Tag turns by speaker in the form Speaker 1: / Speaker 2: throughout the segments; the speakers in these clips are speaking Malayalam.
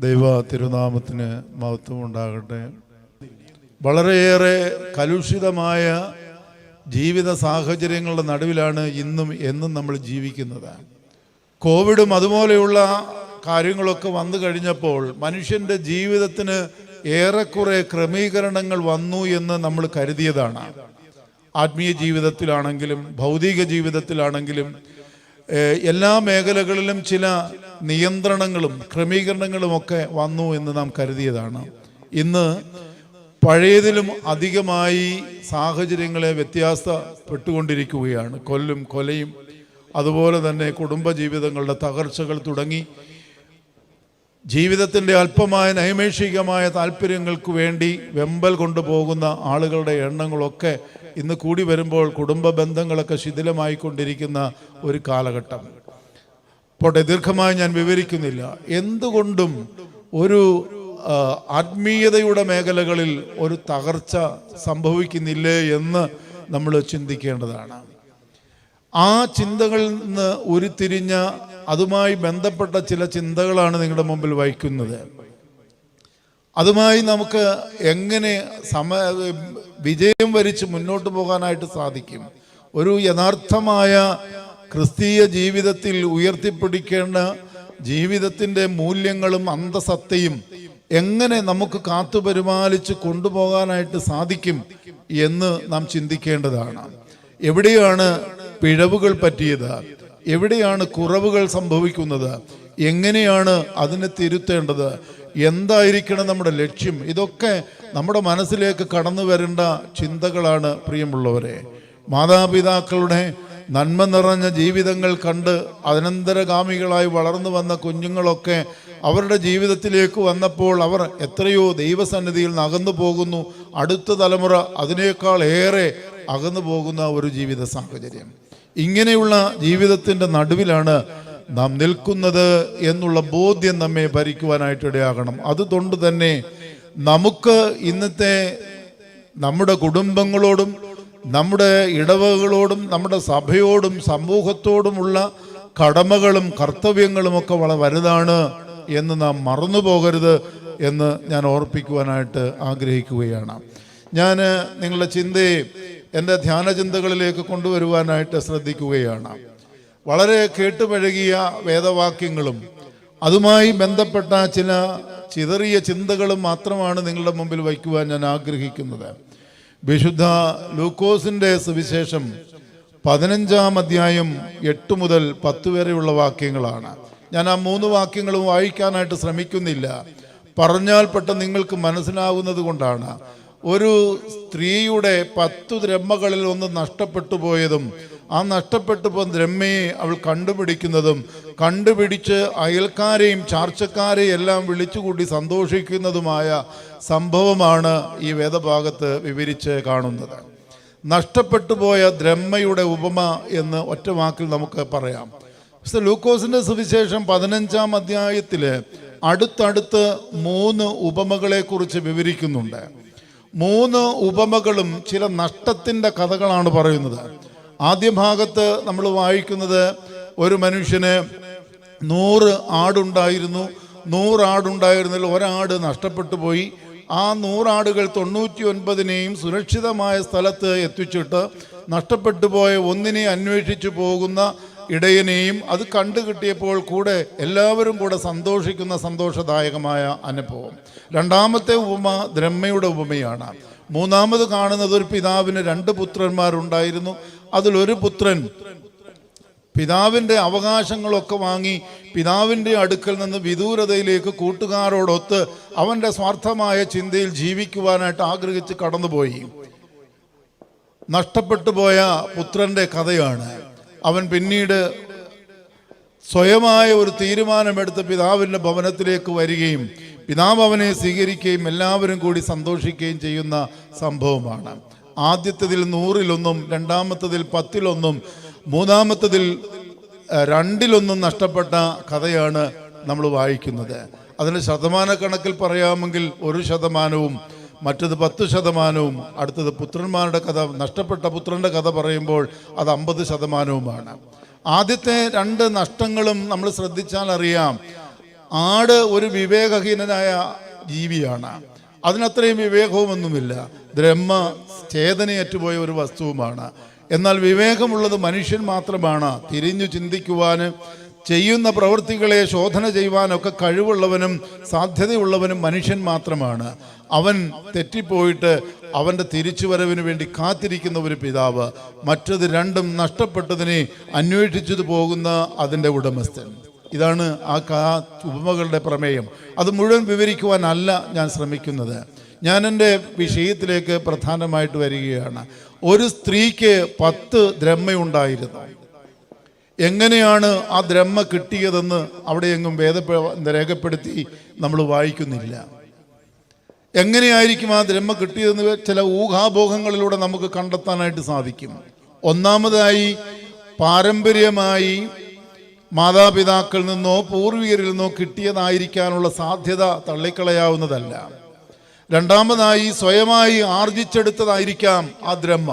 Speaker 1: ദൈവ തിരുനാമത്തിന് മഹത്വം ഉണ്ടാകട്ടെ. വളരെയേറെ കലുഷിതമായ ജീവിത സാഹചര്യങ്ങളുടെ നടുവിലാണ് ഇന്നും എന്നും നമ്മൾ ജീവിക്കുന്നത്. കോവിഡും അതുപോലെയുള്ള കാര്യങ്ങളൊക്കെ വന്നു കഴിഞ്ഞപ്പോൾ മനുഷ്യൻ്റെ ജീവിതത്തിന് ഏറെക്കുറെ ക്രമീകരണങ്ങൾ വന്നു എന്ന് നമ്മൾ കരുതിയതാണ്. ആത്മീയ ജീവിതത്തിലാണെങ്കിലും ഭൗതിക ജീവിതത്തിലാണെങ്കിലും എല്ലാ മേഖലകളിലും ചില നിയന്ത്രണങ്ങളും ക്രമീകരണങ്ങളുമൊക്കെ വന്നു എന്ന് നാം കരുതിയതാണ്. ഇന്ന് പഴയതിലും അധികമായി സാഹചര്യങ്ങളെ വ്യത്യാസപ്പെട്ടുകൊണ്ടിരിക്കുകയാണ്. കൊലയും അതുപോലെ തന്നെ കുടുംബജീവിതങ്ങളുടെ തകർച്ചകൾ തുടങ്ങി ജീവിതത്തിൻ്റെ അല്പമായ നൈമിഷികമായ താല്പര്യങ്ങൾക്ക് വേണ്ടി വെമ്പൽ കൊണ്ടുപോകുന്ന ആളുകളുടെ എണ്ണങ്ങളൊക്കെ ഇന്ന് കൂടി വരുമ്പോൾ കുടുംബ ബന്ധങ്ങളൊക്കെ ശിഥിലമായിക്കൊണ്ടിരിക്കുന്ന ഒരു കാലഘട്ടം. പോട്ടെ, ദീർഘമായി ഞാൻ വിവരിക്കുന്നില്ല. എന്തുകൊണ്ടും ഒരു ആത്മീയതയുടെ മേഖലകളിൽ ഒരു തകർച്ച സംഭവിക്കുന്നില്ലേ എന്ന് നമ്മൾ ചിന്തിക്കേണ്ടതാണ്. ആ ചിന്തകളിൽ നിന്ന് ഉരുത്തിരിഞ്ഞ അതുമായി ബന്ധപ്പെട്ട ചില ചിന്തകളാണ് നിങ്ങളുടെ മുമ്പിൽ വയ്ക്കുന്നത്. അതുമായി നമുക്ക് എങ്ങനെ വിജയം വരിച്ച് മുന്നോട്ട് പോകാനായിട്ട് സാധിക്കും? ഒരു യഥാർത്ഥമായ ക്രിസ്തീയ ജീവിതത്തിൽ ഉയർത്തിപ്പിടിക്കേണ്ട ജീവിതത്തിൻ്റെ മൂല്യങ്ങളും അന്തസത്തയും എങ്ങനെ നമുക്ക് കാത്തുപരിപാലിച്ച് കൊണ്ടുപോകാനായിട്ട് സാധിക്കും എന്ന് നാം ചിന്തിക്കേണ്ടതാണ്. എവിടെയാണ് പിഴവുകൾ പറ്റിയത്? എവിടെയാണ് കുറവുകൾ സംഭവിക്കുന്നത്? എങ്ങനെയാണ് അതിനെ തിരുത്തേണ്ടത്? എന്തായിരിക്കണം നമ്മുടെ ലക്ഷ്യം? ഇതൊക്കെ നമ്മുടെ മനസ്സിലേക്ക് കടന്നു വരേണ്ട ചിന്തകളാണ് പ്രിയമുള്ളവരെ. മാതാപിതാക്കളുടെ നന്മ നിറഞ്ഞ ജീവിതങ്ങൾ കണ്ട് അനന്തരഗാമികളായി വളർന്നു വന്ന കുഞ്ഞുങ്ങളൊക്കെ അവരുടെ ജീവിതത്തിലേക്ക് വന്നപ്പോൾ അവർ എത്രയോ ദൈവസന്നിധിയിൽ നിന്ന് അകന്നു പോകുന്നു. അടുത്ത തലമുറ അതിനേക്കാൾ ഏറെ അകന്നു പോകുന്ന ഒരു ജീവിത സാഹചര്യം. ഇങ്ങനെയുള്ള ജീവിതത്തിൻ്റെ നടുവിലാണ് നാം നിൽക്കുന്നത് എന്നുള്ള ബോധ്യം നമ്മെ ഭരിക്കുവാനായിട്ടിടയാകണം. അതുകൊണ്ട് തന്നെ നമുക്ക് ഇന്നത്തെ നമ്മുടെ കുടുംബങ്ങളോടും നമ്മുടെ ഇടവകളോടും നമ്മുടെ സഭയോടും സമൂഹത്തോടുമുള്ള കടമകളും കർത്തവ്യങ്ങളുമൊക്കെ വളരെ വലുതാണ് എന്ന് നാം മറന്നു പോകരുത് എന്ന് ഞാൻ ഓർപ്പിക്കുവാനായിട്ട് ആഗ്രഹിക്കുകയാണ്. ഞാൻ നിങ്ങളുടെ ചിന്തയെ എൻ്റെ ധ്യാനചിന്തകളിലേക്ക് കൊണ്ടുവരുവാനായിട്ട് ശ്രദ്ധിക്കുകയാണ്. വളരെ കേട്ടുപഴകിയ വേദവാക്യങ്ങളും അതുമായി ബന്ധപ്പെട്ട ചില ചിതറിയ ചിന്തകളും മാത്രമാണ് നിങ്ങളുടെ മുമ്പിൽ വയ്ക്കുവാൻ ഞാൻ ആഗ്രഹിക്കുന്നത്. വിശുദ്ധ ലൂക്കോസിൻ്റെ സുവിശേഷം 15-ാം അധ്യായം 8 മുതൽ 10 വരെയുള്ള വാക്യങ്ങളാണ്. ഞാൻ ആ 3 വാക്യങ്ങളും വായിക്കാനായിട്ട് ശ്രമിക്കുന്നില്ല. പറഞ്ഞാൽ പെട്ടെന്ന് നിങ്ങൾക്ക് മനസ്സിലാകുന്നത് കൊണ്ടാണ്. ഒരു സ്ത്രീയുടെ 10 ദ്രഹ്മകളിൽ ഒന്ന് നഷ്ടപ്പെട്ടു പോയതും ആ നഷ്ടപ്പെട്ടു പോയ ദ്രഹ്മയെ അവൾ കണ്ടുപിടിക്കുന്നതും കണ്ടുപിടിച്ച് അയൽക്കാരെയും ചാർച്ചക്കാരെയും എല്ലാം വിളിച്ചുകൂടി സന്തോഷിക്കുന്നതുമായ സംഭവമാണ് ഈ വേദഭാഗത്ത് വിവരിച്ച് കാണുന്നത്. നഷ്ടപ്പെട്ടു പോയ ദ്രഹ്മയുടെ ഉപമ എന്ന് ഒറ്റ വാക്കിൽ നമുക്ക് പറയാം. ലൂക്കോസിന്റെ സുവിശേഷം 15-ാം അധ്യായത്തിൽ അടുത്തടുത്ത് 3 ഉപമകളെ കുറിച്ച് വിവരിക്കുന്നുണ്ട്. 3 ഉപമകളും ചില നഷ്ടത്തിൻ്റെ കഥകളാണ് പറയുന്നത്. ആദ്യ ഭാഗത്ത് നമ്മൾ വായിക്കുന്നത് ഒരു മനുഷ്യന് 100 ആടുണ്ടായിരുന്നു. 100 ആടുണ്ടായിരുന്നതിൽ ഒരാട് നഷ്ടപ്പെട്ടു പോയി. ആ 100 ആടുകൾ 99നെയും സുരക്ഷിതമായ സ്ഥലത്ത് എത്തിച്ചിട്ട് നഷ്ടപ്പെട്ടു പോയ ഒന്നിനെ അന്വേഷിച്ചു പോകുന്ന ഇടയനെയും അത് കണ്ടു കിട്ടിയപ്പോൾ കൂടെ എല്ലാവരും കൂടെ സന്തോഷിക്കുന്ന സന്തോഷദായകമായ അനുഭവം. രണ്ടാമത്തെ ഉപമ ദ്രഹ്മയുടെ ഉപമയാണ്. മൂന്നാമത് കാണുന്നത് ഒരു പിതാവിന് 2 പുത്രന്മാരുണ്ടായിരുന്നു. അതിലൊരു പുത്രൻ പിതാവിൻ്റെ അവകാശങ്ങളൊക്കെ വാങ്ങി പിതാവിൻ്റെ അടുക്കൽ നിന്ന് വിദൂരതയിലേക്ക് കൂട്ടുകാരോടൊത്ത് അവൻ്റെ സ്വാർത്ഥമായ ചിന്തയിൽ ജീവിക്കുവാനായിട്ട് ആഗ്രഹിച്ച് കടന്നുപോയി. നഷ്ടപ്പെട്ടു പോയ പുത്രൻ്റെ കഥയാണ്. അവൻ പിന്നീട് സ്വയമായ ഒരു തീരുമാനമെടുത്ത് പിതാവിൻ്റെ ഭവനത്തിലേക്ക് വരികയും പിതാവ് അവനെ സ്വീകരിക്കുകയും എല്ലാവരും കൂടി സന്തോഷിക്കുകയും ചെയ്യുന്ന സംഭവമാണ്. ആദ്യത്തതിൽ 100-ൽ 1, രണ്ടാമത്തതിൽ 10-ൽ 1, മൂന്നാമത്തതിൽ 2-ൽ 1 നഷ്ടപ്പെട്ട കഥയാണ് നമ്മൾ വായിക്കുന്നത്. അതിന് ശതമാനക്കണക്കിൽ പറയാമെങ്കിൽ 1%, മറ്റത് 10%, അടുത്തത് പുത്രന്മാരുടെ കഥ, നഷ്ടപ്പെട്ട പുത്രൻ്റെ കഥ പറയുമ്പോൾ അത് 50%. ആദ്യത്തെ 2 നഷ്ടങ്ങളും നമ്മൾ ശ്രദ്ധിച്ചാൽ അറിയാം, ആട് ഒരു വിവേകഹീനനായ ജീവിയാണ്, അതിനത്രയും വിവേകവുമൊന്നുമില്ല. ബ്രഹ്മ ചേതനയേറ്റുപോയ ഒരു വസ്തുവുമാണ്. എന്നാൽ വിവേകമുള്ളത് മനുഷ്യൻ മാത്രമാണ്. തിരിഞ്ഞു ചിന്തിക്കുവാനും ചെയ്യുന്ന പ്രവൃത്തികളെ ശോധന ചെയ്യുവാനൊക്കെ കഴിവുള്ളവനും സാധ്യതയുള്ളവനും മനുഷ്യൻ മാത്രമാണ്. അവൻ തെറ്റിപ്പോയിട്ട് അവൻ്റെ തിരിച്ചുവരവിന് വേണ്ടി കാത്തിരിക്കുന്ന ഒരു പിതാവ്, മറ്റത് രണ്ടും നഷ്ടപ്പെട്ടതിനെ അന്വേഷിച്ചത് പോകുന്ന അതിൻ്റെ ഉടമസ്ഥൻ. ഇതാണ് ആ ഉപമകളുടെ പ്രമേയം. അത് മുഴുവൻ വിവരിക്കുവാനല്ല ഞാൻ ശ്രമിക്കുന്നത്. ഞാൻ എൻ്റെ വിഷയത്തിലേക്ക് പ്രധാനമായിട്ട് വരികയാണ്. ഒരു സ്ത്രീക്ക് 10 ദ്രഹ്മയുണ്ടായിരുന്നു. എങ്ങനെയാണ് ആ ദ്രഹ്മ കിട്ടിയതെന്ന് അവിടെയെങ്ങും രേഖപ്പെടുത്തി നമ്മൾ വായിക്കുന്നില്ല. എങ്ങനെയായിരിക്കും ആ ദ്രഹ്മ കിട്ടിയതെന്ന് ചില ഊഹാഭോഗങ്ങളിലൂടെ നമുക്ക് കണ്ടെത്താനായിട്ട് സാധിക്കും. ഒന്നാമതായി, പാരമ്പര്യമായി മാതാപിതാക്കളിൽ നിന്നോ പൂർവികരിൽ നിന്നോ കിട്ടിയതായിരിക്കാനുള്ള സാധ്യത തള്ളിക്കളയാവുന്നതല്ല. രണ്ടാമതായി, സ്വയമായി ആർജിച്ചെടുത്തതായിരിക്കാം ആ ദ്രഹ്മ,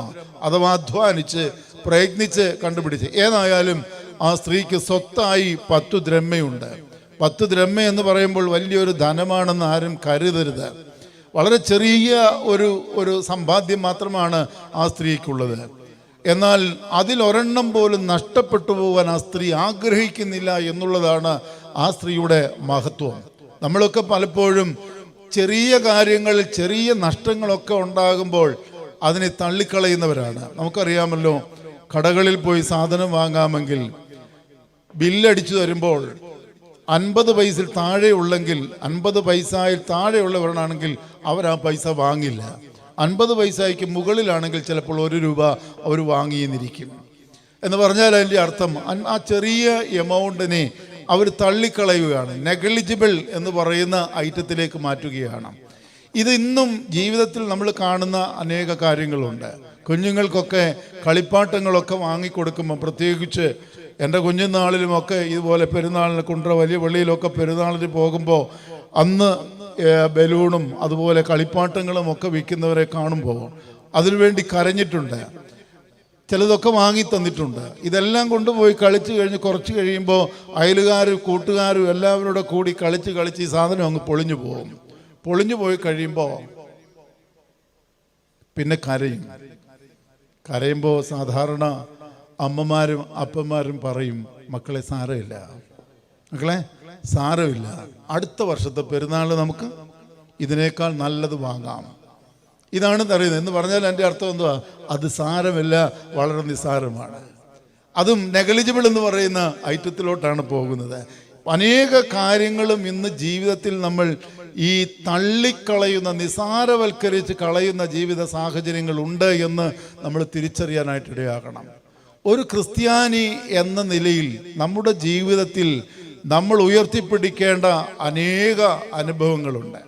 Speaker 1: അഥവാ അധ്വാനിച്ച് പ്രയത്നിച്ച് കണ്ടുപിടിച്ച്. ഏതായാലും ആ സ്ത്രീക്ക് സ്വത്തായി 10 ദ്രഹ്മയുണ്ട്. 10 ദ്രഹ്മ എന്ന് പറയുമ്പോൾ വലിയൊരു ധനമാണെന്ന് ആരും കരുതരുത്. വളരെ ചെറിയ ഒരു സമ്പാദ്യം മാത്രമാണ് ആ സ്ത്രീക്കുള്ളത്. എന്നാൽ അതിലൊരെണ്ണം പോലും നഷ്ടപ്പെട്ടു പോകാൻ ആ സ്ത്രീ ആഗ്രഹിക്കുന്നില്ല എന്നുള്ളതാണ് ആ സ്ത്രീയുടെ മഹത്വം. നമ്മളൊക്കെ പലപ്പോഴും ചെറിയ കാര്യങ്ങളിൽ ചെറിയ നഷ്ടങ്ങളൊക്കെ ഉണ്ടാകുമ്പോൾ അതിനെ തള്ളിക്കളയുന്നവരാണ്. നമുക്കറിയാമല്ലോ, കടകളിൽ പോയി സാധനം വാങ്ങാമെങ്കിൽ ബില്ലടിച്ചു തരുമ്പോൾ 50 പൈസയിൽ താഴെയുള്ളെങ്കിൽ 50 പൈസയിൽ താഴെയുള്ളവരാണെങ്കിൽ അവർ ആ പൈസ വാങ്ങില്ല. 50 പൈസയ്ക്ക് മുകളിലാണെങ്കിൽ ചിലപ്പോൾ 1 രൂപ അവർ വാങ്ങിയെന്നിരിക്കും. എന്ന് പറഞ്ഞാൽ അതിൻ്റെ അർത്ഥം ആ ചെറിയ എമൗണ്ടിനെ അവർ തള്ളിക്കളയുകയാണ്. നെഗ്ലിജിബിൾ എന്ന് പറയുന്ന ഐറ്റത്തിലേക്ക് മാറ്റുകയാണ്. ഇത് ഇന്നും ജീവിതത്തിൽ നമ്മൾ കാണുന്ന അനേക കാര്യങ്ങളുണ്ട്. കുഞ്ഞുങ്ങൾക്കൊക്കെ കളിപ്പാട്ടങ്ങളൊക്കെ വാങ്ങിക്കൊടുക്കുമ്പോൾ, പ്രത്യേകിച്ച് എൻ്റെ കുഞ്ഞുനാളിലുമൊക്കെ ഇതുപോലെ പെരുന്നാളിന് കുണ്ട്ര വലിയ പള്ളിയിലൊക്കെ പെരുന്നാളിന് പോകുമ്പോൾ അന്ന് ബലൂണും അതുപോലെ കളിപ്പാട്ടങ്ങളും ഒക്കെ വിൽക്കുന്നവരെ കാണുമ്പോൾ അതിനുവേണ്ടി കരഞ്ഞിട്ടുണ്ട്. ചിലതൊക്കെ വാങ്ങി തന്നിട്ടുണ്ട്. ഇതെല്ലാം കൊണ്ടുപോയി കളിച്ച് കഴിഞ്ഞ് കുറച്ച് കഴിയുമ്പോൾ അയലുകാരും കൂട്ടുകാരും എല്ലാവരോടെ കൂടി കളിച്ച് ഈ സാധനം അങ്ങ് പൊളിഞ്ഞു പോകും. പൊളിഞ്ഞു പോയി കഴിയുമ്പോൾ പിന്നെ കരയുമ്പോൾ സാധാരണ അമ്മമാരും അപ്പന്മാരും പറയും, മക്കളെ സാരമില്ല, അടുത്ത വർഷത്തെ പെരുന്നാൾ നമുക്ക് ഇതിനേക്കാൾ നല്ലത് വാങ്ങാം. ഇതാണ് അറിയുന്നത്. എന്ന് പറഞ്ഞാൽ എൻ്റെ അർത്ഥം എന്തുവാ? അത് സാരമില്ല, വളരെ നിസ്സാരമാണ്. അതും നെഗ്ലിജിബിൾ എന്ന് പറയുന്ന ഐറ്റത്തിലോട്ടാണ് പോകുന്നത്. അനേക കാര്യങ്ങളും ഇന്ന് ജീവിതത്തിൽ നമ്മൾ ഈ തള്ളിക്കളയുന്ന, നിസാരവൽക്കരിച്ച് കളയുന്ന ജീവിത സാഹചര്യങ്ങൾ ഉണ്ട് എന്ന് നമ്മൾ തിരിച്ചറിയാനായിട്ടിടയാകണം. ഒരു ക്രിസ്ത്യാനി എന്ന നിലയിൽ നമ്മുടെ ജീവിതത്തിൽ നമ്മൾ ഉയർത്തിപ്പിടിക്കേണ്ട അനേക അനുഭവങ്ങളുണ്ട്.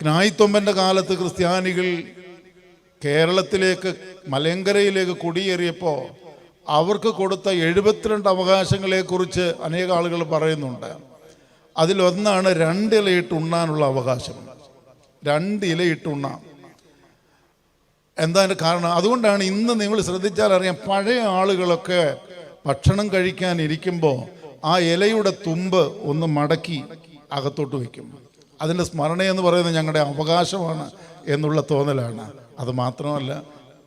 Speaker 1: ജ്ഞായിത്തൊമ്പൻ്റെ കാലത്ത് ക്രിസ്ത്യാനികൾ കേരളത്തിലേക്ക് മലയങ്കരയിലേക്ക് കുടിയേറിയപ്പോൾ അവർക്ക് കൊടുത്ത 72 അവകാശങ്ങളെക്കുറിച്ച് അനേക ആളുകൾ പറയുന്നുണ്ട്. അതിലൊന്നാണ് 2 ഇലയിട്ട് ഉണ്ണാനുള്ള അവകാശം. 2 ഇലയിട്ട് ഉണ്ണാം. എന്താ അതിൻ്റെ കാരണം? അതുകൊണ്ടാണ് ഇന്ന് നിങ്ങൾ ശ്രദ്ധിച്ചാൽ അറിയാം, പഴയ ആളുകളൊക്കെ ഭക്ഷണം കഴിക്കാൻ ഇരിക്കുമ്പോൾ ആ ഇലയുടെ തുമ്പ് ഒന്ന് മടക്കി അകത്തോട്ട് വയ്ക്കും. അതിൻ്റെ സ്മരണയെന്ന് പറയുന്നത് ഞങ്ങളുടെ അവകാശമാണ് എന്നുള്ള തോന്നലാണ്. അത് മാത്രമല്ല,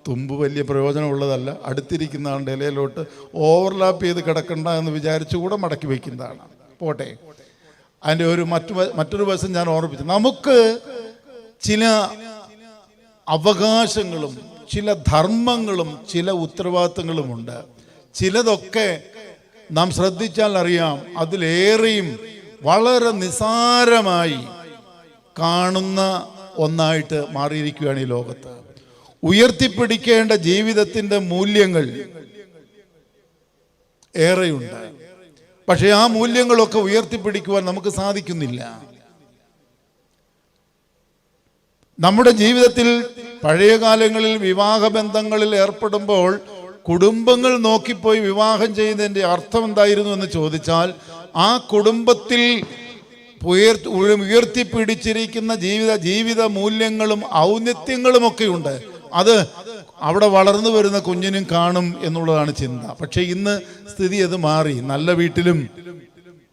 Speaker 1: തുമ്പ് വലിയ പ്രയോജനമുള്ളതല്ല. അടുത്തിരിക്കുന്ന ആളുടെ ഇലയിലോട്ട് ഓവർലാപ്പ് ചെയ്ത് കിടക്കണ്ട എന്ന് വിചാരിച്ചുകൂടെ മടക്കി വയ്ക്കുന്നതാണ്. പോട്ടെ, അതിൻ്റെ മറ്റൊരു വശം ഞാൻ ഓർമ്മിപ്പിച്ചു. നമുക്ക് ചില അവകാശങ്ങളും ചില ധർമ്മങ്ങളും ചില ഉത്തരവാദിത്തങ്ങളുമുണ്ട്. ചിലതൊക്കെ നാം ശ്രദ്ധിച്ചാൽ അറിയാം, അതിലേറെയും വളരെ നിസാരമായി കാണുന്ന ഒന്നായിട്ട് മാറിയിരിക്കുകയാണ് ഈ ലോകത്ത്. ഉയർത്തിപ്പിടിക്കേണ്ട ജീവിതത്തിൻ്റെ മൂല്യങ്ങൾ ഏറെയുണ്ട്. പക്ഷേ ആ മൂല്യങ്ങളൊക്കെ ഉയർത്തിപ്പിടിക്കുവാൻ നമുക്ക് സാധിക്കുന്നില്ല. നമ്മുടെ ജീവിതത്തിൽ പഴയ കാലങ്ങളിൽ വിവാഹ ബന്ധങ്ങളിൽ ഏർപ്പെടുമ്പോൾ കുടുംബങ്ങൾ നോക്കിപ്പോയി വിവാഹം ചെയ്യുന്നതിൻ്റെ അർത്ഥം എന്തായിരുന്നു എന്ന് ചോദിച്ചാൽ, ആ കുടുംബത്തിൽ ഉയർത്തിപ്പിടിച്ചിരിക്കുന്ന ജീവിത മൂല്യങ്ങളും ഔന്നത്യങ്ങളുമൊക്കെ ഉണ്ട്. അത് അവിടെ വളർന്നു വരുന്ന കുഞ്ഞിനും കാണും എന്നുള്ളതാണ് ചിന്ത. പക്ഷെ ഇന്ന് സ്ഥിതി അത് മാറി. നല്ല വീട്ടിലും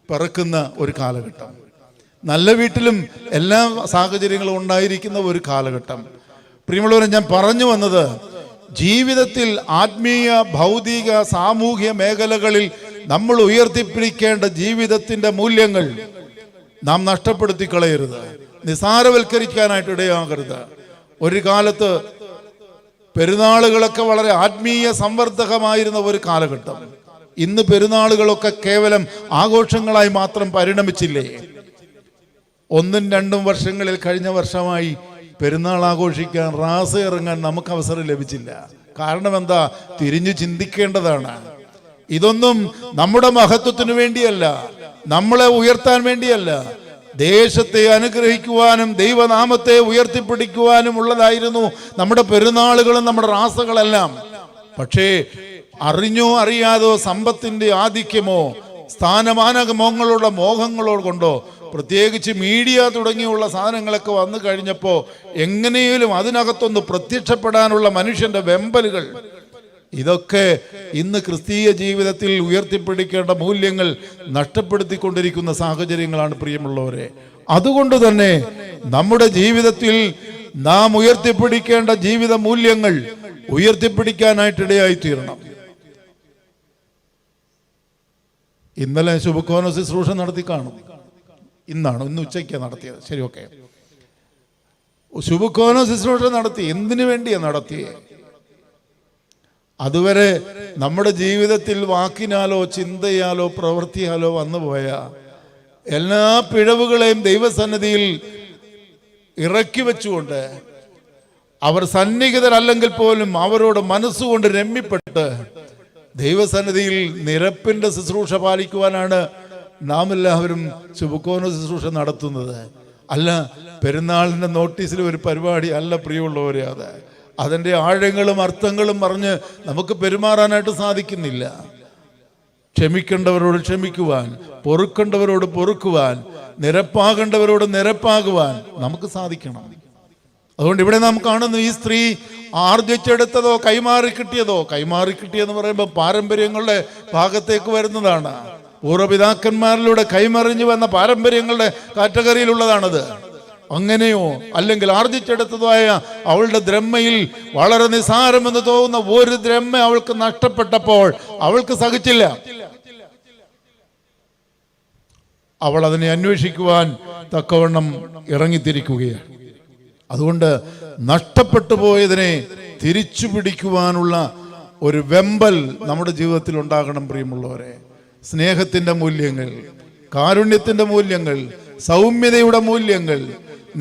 Speaker 1: പിറക്കുന്ന ഒരു കാലഘട്ടം, നല്ല വീട്ടിലും എല്ലാ സാഹചര്യങ്ങളും ഉണ്ടായിരിക്കുന്ന ഒരു കാലഘട്ടം. പ്രിയമുള്ളവരെ, ഞാൻ പറഞ്ഞു വന്നത്, ജീവിതത്തിൽ ആത്മീയ, ഭൗതിക, സാമൂഹ്യ മേഖലകളിൽ നമ്മൾ ഉയർത്തിപ്പിടിക്കേണ്ട ജീവിതത്തിന്റെ മൂല്യങ്ങൾ നാം നഷ്ടപ്പെടുത്തി കളയരുത്, നിസാരവൽക്കരിക്കാനായിട്ട് ഇടയാകരുത്. ഒരു കാലത്ത് പെരുന്നാളുകളൊക്കെ വളരെ ആത്മീയ സംവർദ്ധകമായിരുന്ന ഒരു കാലഘട്ടം. ഇന്ന് പെരുന്നാളുകളൊക്കെ കേവലം ആഘോഷങ്ങളായി മാത്രം പരിണമിച്ചില്ലേ? 1-2 വർഷങ്ങളിൽ, കഴിഞ്ഞ വർഷമായി പെരുന്നാൾ ആഘോഷിക്കാൻ, റാസ് ഇറങ്ങാൻ നമുക്ക് അവസരം ലഭിച്ചില്ല. കാരണം എന്താ? തിരിഞ്ഞു ചിന്തിക്കേണ്ടതാണ്. ഇതൊന്നും നമ്മുടെ മഹത്വത്തിനു വേണ്ടിയല്ല, നമ്മളെ ഉയർത്താൻ വേണ്ടിയല്ല, ദേശത്തെ അനുഗ്രഹിക്കുവാനും ദൈവനാമത്തെ ഉയർത്തിപ്പിടിക്കുവാനും ഉള്ളതായിരുന്നു നമ്മുടെ പെരുന്നാളുകളും നമ്മുടെ റാസകളെല്ലാം. പക്ഷേ അറിഞ്ഞോ അറിയാതോ സമ്പത്തിന്റെ ആധിക്യമോ സ്ഥാനമാനമോങ്ങളുടെ മോഹങ്ങളോ കൊണ്ടോ, പ്രത്യേകിച്ച് മീഡിയ തുടങ്ങിയുള്ള സാധനങ്ങളൊക്കെ വന്നു കഴിഞ്ഞപ്പോൾ എങ്ങനെയും അതിനകത്തൊന്ന് പ്രത്യക്ഷപ്പെടാനുള്ള മനുഷ്യന്റെ വെമ്പലുകൾ, ഇതൊക്കെ ഇന്ന് ക്രിസ്തീയ ജീവിതത്തിൽ ഉയർത്തിപ്പിടിക്കേണ്ട മൂല്യങ്ങൾ നഷ്ടപ്പെടുത്തിക്കൊണ്ടിരിക്കുന്ന സാഹചര്യങ്ങളാണ് പ്രിയമുള്ളവരെ. അതുകൊണ്ട് തന്നെ നമ്മുടെ ജീവിതത്തിൽ നാം ഉയർത്തിപ്പിടിക്കേണ്ട ജീവിത മൂല്യങ്ങൾ ഉയർത്തിപ്പിടിക്കാനായിട്ടിടയായി തീരണം. ഇന്നലെ ശുഭക്കോന ശുശ്രൂഷ നടത്തി കാണും. ഇന്ന് ഉച്ചയ്ക്ക് നടത്തിയത്. ശരി, ഓക്കെ. ശുഭക്കോന ശുശ്രൂഷ നടത്തി. എന്തിനു വേണ്ടിയാണ് നടത്തിയത്? അതുവരെ നമ്മുടെ ജീവിതത്തിൽ വാക്കിനാലോ ചിന്തയാലോ പ്രവൃത്തിയാലോ വന്നുപോയ എല്ലാ പിഴവുകളെയും ദൈവസന്നിധിയിൽ ഇറക്കി വെച്ചുകൊണ്ട്, അവർ സന്നിഹിതരല്ലെങ്കിൽ പോലും അവരോട് മനസ്സുകൊണ്ട് രമ്യപ്പെട്ട് ദൈവസന്നിധിയിൽ നിരപ്പിന്റെ ശുശ്രൂഷ പാലിക്കുവാനാണ് നാം എല്ലാവരും ശുഭക്കോന ശുശ്രൂഷ നടത്തുന്നത്. അല്ല, പെരുന്നാളിന്റെ നോട്ടീസിൽ ഒരു പരിപാടി അല്ല പ്രിയമുള്ളവരെ. അതിൻ്റെ ആഴങ്ങളും അർത്ഥങ്ങളും പറഞ്ഞ് നമുക്ക് പെരുമാറാനായിട്ട് സാധിക്കുന്നില്ല. ക്ഷമിക്കേണ്ടവരോട് ക്ഷമിക്കുവാൻ, പൊറുക്കേണ്ടവരോട് പൊറുക്കുവാൻ, നിരപ്പാകേണ്ടവരോട് നിരപ്പാകുവാൻ നമുക്ക് സാധിക്കണം. അതുകൊണ്ട് ഇവിടെ നാം കാണുന്നു, ഈ സ്ത്രീ ആർജിച്ചെടുത്തതോ കൈമാറി കിട്ടിയെന്ന് പറയുമ്പോൾ പാരമ്പര്യങ്ങളുടെ ഭാഗത്തേക്ക് വരുന്നതാണ്. പൂർവ്വപിതാക്കന്മാരിലൂടെ കൈമറിഞ്ഞു വന്ന പാരമ്പര്യങ്ങളുടെ കാറ്റഗറിയിലുള്ളതാണത്. അങ്ങനെയോ അല്ലെങ്കിൽ ആർജിച്ചെടുത്തതായ അവളുടെ ദ്രഹ്മയിൽ വളരെ നിസാരമെന്ന് തോന്നുന്ന ഒരു ദ്രഹ്മ അവൾക്ക് നഷ്ടപ്പെട്ടപ്പോൾ അവൾക്ക് സഹിച്ചില്ല. അവൾ അതിനെ അന്വേഷിക്കുവാൻ തക്കവണ്ണം ഇറങ്ങിത്തിരിക്കുകയാണ്. അതുകൊണ്ട് നഷ്ടപ്പെട്ടു പോയതിനെ തിരിച്ചു പിടിക്കുവാനുള്ള ഒരു വെമ്പൽ നമ്മുടെ ജീവിതത്തിൽ ഉണ്ടാകണം പ്രിയമുള്ളവരെ. സ്നേഹത്തിന്റെ മൂല്യങ്ങൾ, കാരുണ്യത്തിന്റെ മൂല്യങ്ങൾ, സൗമ്യതയുടെ മൂല്യങ്ങൾ,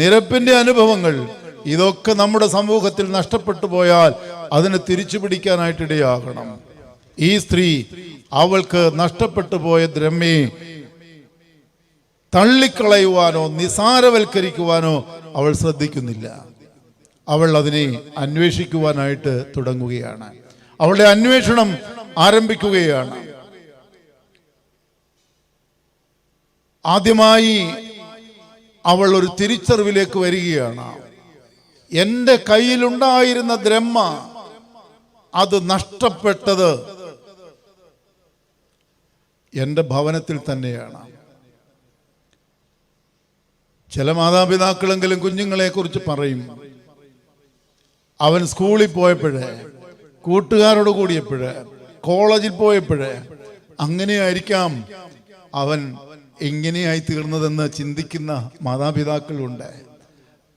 Speaker 1: നിരപ്പിന്റെ അനുഭവങ്ങൾ, ഇതൊക്കെ നമ്മുടെ സമൂഹത്തിൽ നഷ്ടപ്പെട്ടു പോയാൽ അതിനെ തിരിച്ചു പിടിക്കാനായിട്ടിടയാകണം. ഈ സ്ത്രീ അവൾക്ക് നഷ്ടപ്പെട്ടു പോയ ദ്രഹ്മയെ തള്ളിക്കളയുവാനോ നിസാരവൽക്കരിക്കുവാനോ അവൾ ശ്രദ്ധിക്കുന്നില്ല. അവൾ അതിനെ അന്വേഷിക്കുവാനായിട്ട് തുടങ്ങുകയാണ്. അവളുടെ അന്വേഷണം ആരംഭിക്കുകയാണ്. ആദ്യമായി അവൾ ഒരു തിരിച്ചറിവിലേക്ക് വരികയാണ്. എൻ്റെ കയ്യിലുണ്ടായിരുന്ന ദ്രഹ്മ അത് നഷ്ടപ്പെട്ടത് എൻ്റെ ഭവനത്തിൽ തന്നെയാണ്. ചില മാതാപിതാക്കളെങ്കിലും കുഞ്ഞുങ്ങളെ കുറിച്ച് പറയും, അവൻ സ്കൂളിൽ പോയപ്പോഴേ, കൂട്ടുകാരോട് കൂടിയപ്പോഴേ, കോളേജിൽ പോയപ്പോഴേ അങ്ങനെയായിരിക്കാം അവൻ എങ്ങനെയായി തീർന്നതെന്ന് ചിന്തിക്കുന്ന മാതാപിതാക്കളുണ്ട്.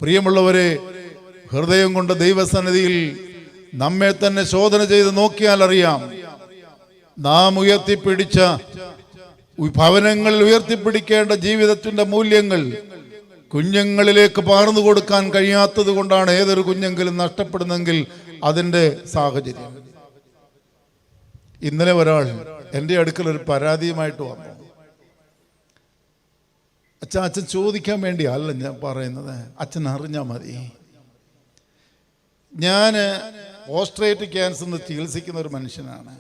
Speaker 1: പ്രിയമുള്ളവരെ, ഹൃദയം കൊണ്ട് ദൈവസന്നിധിയിൽ നമ്മെ തന്നെ ശോധന ചെയ്ത് നോക്കിയാൽ അറിയാം, നാം ഉയർത്തിപ്പിടിച്ച ഭവനങ്ങളിൽ ഉയർത്തിപ്പിടിക്കേണ്ട ജീവിതത്തിന്റെ മൂല്യങ്ങൾ കുഞ്ഞുങ്ങളിലേക്ക് പകർന്നു കൊടുക്കാൻ കഴിയാത്തത് കൊണ്ടാണ് ഏതൊരു കുഞ്ഞെങ്കിലും നഷ്ടപ്പെടുന്നെങ്കിൽ അതിൻ്റെ സാഹചര്യം. ഇന്നലെ ഒരാൾ എൻ്റെ അടുക്കൽ ഒരു പരാതിയുമായിട്ട് വന്നു. അച്ഛൻ ചോദിക്കാൻ വേണ്ടി അല്ല ഞാൻ പറയുന്നത്, അച്ഛൻ അറിഞ്ഞാൽ മതി. ഞാൻ പോസ്ട്രേറ്റ് ക്യാൻസറിന് ചികിത്സിക്കുന്ന ഒരു മനുഷ്യനാണ്.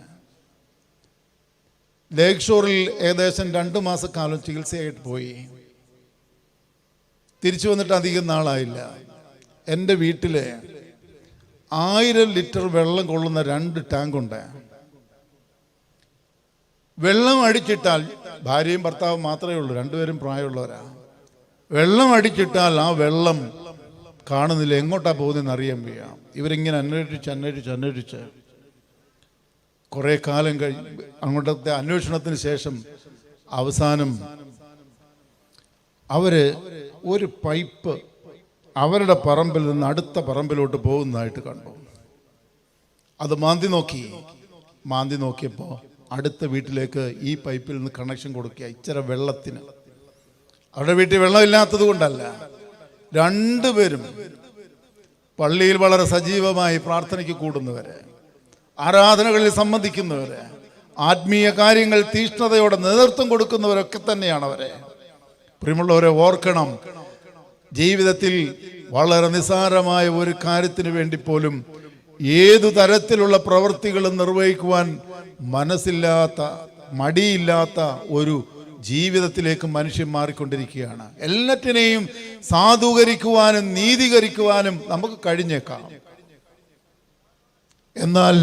Speaker 1: ലേക്ക് ഷോറിൽ ഏകദേശം 2 മാസക്കാലം ചികിത്സയായിട്ട് പോയി. തിരിച്ചു വന്നിട്ട് അധികം നാളായില്ല. എൻ്റെ വീട്ടിലെ 1000 ലിറ്റർ വെള്ളം കൊള്ളുന്ന 2 ടാങ്കുണ്ട്. വെള്ളം അടിച്ചിട്ടാൽ, ഭാര്യയും ഭർത്താവും മാത്രമേ ഉള്ളൂ, 2 പേരും പ്രായമുള്ളവരാ. വെള്ളം അടിച്ചിട്ടാൽ ആ വെള്ളം കാണുന്നില്ല, എങ്ങോട്ടാ പോകുന്നതെന്ന് അറിയാൻ വയ്യ. ഇവരിങ്ങനെ അന്വേഷിച്ച് കുറേ കാലം അങ്ങോട്ടത്തെ അന്വേഷണത്തിന് ശേഷം അവസാനം അവര് ഒരു പൈപ്പ് അവരുടെ പറമ്പിൽ നിന്ന് അടുത്ത പറമ്പിലോട്ട് പോകുന്നതായിട്ട് കണ്ടു. അത് മാന്തി നോക്കിയപ്പോൾ അടുത്ത വീട്ടിലേക്ക് ഈ പൈപ്പിൽ നിന്ന് കണക്ഷൻ കൊടുക്കുക, ഇച്ചിരി വെള്ളത്തിന്. അവരുടെ വീട്ടിൽ വെള്ളമില്ലാത്തത് കൊണ്ടല്ല, 2 പേരും പള്ളിയിൽ വളരെ സജീവമായി പ്രാർത്ഥനയ്ക്ക് കൂടുന്നവര്, ആരാധനകളിൽ സംബന്ധിക്കുന്നവര്, ആത്മീയ കാര്യങ്ങൾ തീഷ്ണതയോടെ നേതൃത്വം കൊടുക്കുന്നവരൊക്കെ തന്നെയാണ് അവരെ. പ്രിയമുള്ളവരെ, ഓർക്കണം, ജീവിതത്തിൽ വളരെ നിസ്സാരമായ ഒരു കാര്യത്തിന് വേണ്ടി പോലും ഏതു തരത്തിലുള്ള പ്രവൃത്തികളും നിർവഹിക്കുവാൻ മനസ്സില്ലാത്ത, മടിയില്ലാത്ത ഒരു ജീവിതത്തിലേക്ക് മനുഷ്യൻ മാറിക്കൊണ്ടിരിക്കുകയാണ്. എല്ലാറ്റിനെയും സാധൂകരിക്കുവാനും നീതീകരിക്കുവാനും നമുക്ക് കഴിഞ്ഞേക്കാം. എന്നാൽ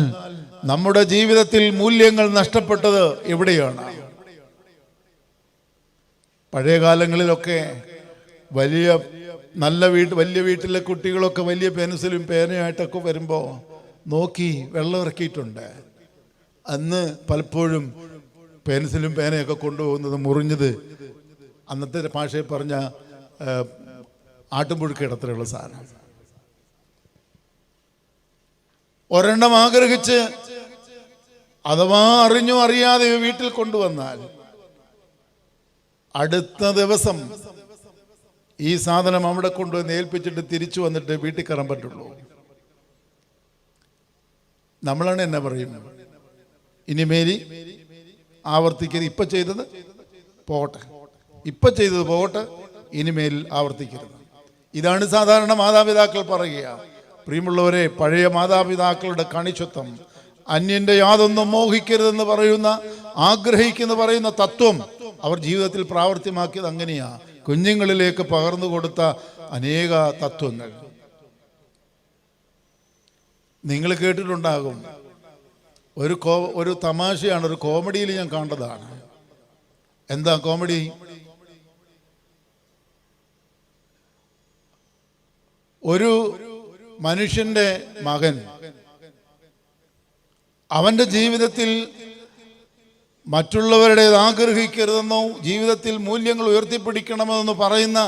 Speaker 1: നമ്മുടെ ജീവിതത്തിൽ മൂല്യങ്ങൾ നഷ്ടപ്പെട്ടത് എവിടെയാണ്? പഴയ കാലങ്ങളിലൊക്കെ വലിയ വീട്ടിലെ കുട്ടികളൊക്കെ വലിയ പെൻസിലും പേനയായിട്ടൊക്കെ വരുമ്പോൾ നോക്കി വെള്ളം ഇറക്കിയിട്ടുണ്ട്. അന്ന് പലപ്പോഴും പെൻസിലും പേനയൊക്കെ കൊണ്ടുപോകുന്നത് മുറിഞ്ഞത്, അന്നത്തെ ഭാഷയിൽ പറഞ്ഞ ആട്ടുംപുഴുക്കടത്തിലുള്ള സാധനം. ഒരെണ്ണം ആഗ്രഹിച്ച് അഥവാ അറിഞ്ഞോ അറിയാതെ വീട്ടിൽ കൊണ്ടുവന്നാൽ അടുത്ത ദിവസം ഈ സാധനം അവിടെ കൊണ്ടുവന്ന് ഏൽപ്പിച്ചിട്ട് തിരിച്ചു വന്നിട്ട് വീട്ടിൽ കയറാൻ പറ്റുള്ളൂ. നമ്മളാണ് എന്നെ പറയും, ഇനിമേലി ആവർത്തിക്കരുത്, ഇപ്പൊ ചെയ്തത് പോകട്ടെ, ഇനിമേൽ ആവർത്തിക്കരുത്. ഇതാണ് സാധാരണ മാതാപിതാക്കൾ പറയുക. പ്രിയമുള്ളവരെ, പഴയ മാതാപിതാക്കളുടെ കണിശത്വം, അന്യന്റെ യാതൊന്നും മോഹിക്കരുതെന്ന് പറയുന്ന തത്വം അവർ ജീവിതത്തിൽ പ്രാവർത്തിയമാക്കിയത് അങ്ങനെയാ. കുഞ്ഞുങ്ങളിലേക്ക് പകർന്നു കൊടുത്ത അനേക തത്വങ്ങൾ നിങ്ങൾ കേട്ടിട്ടുണ്ടാകും. ഒരു തമാശയാണ്, ഒരു കോമഡിയിൽ ഞാൻ കണ്ടതാണ്. എന്താ കോമഡി? ഒരു മനുഷ്യന്റെ മകൻ അവന്റെ ജീവിതത്തിൽ മറ്റുള്ളവരുടേത് ആഗ്രഹിക്കരുതെന്നോ ജീവിതത്തിൽ മൂല്യങ്ങൾ ഉയർത്തിപ്പിടിക്കണമെന്ന് പറയുന്ന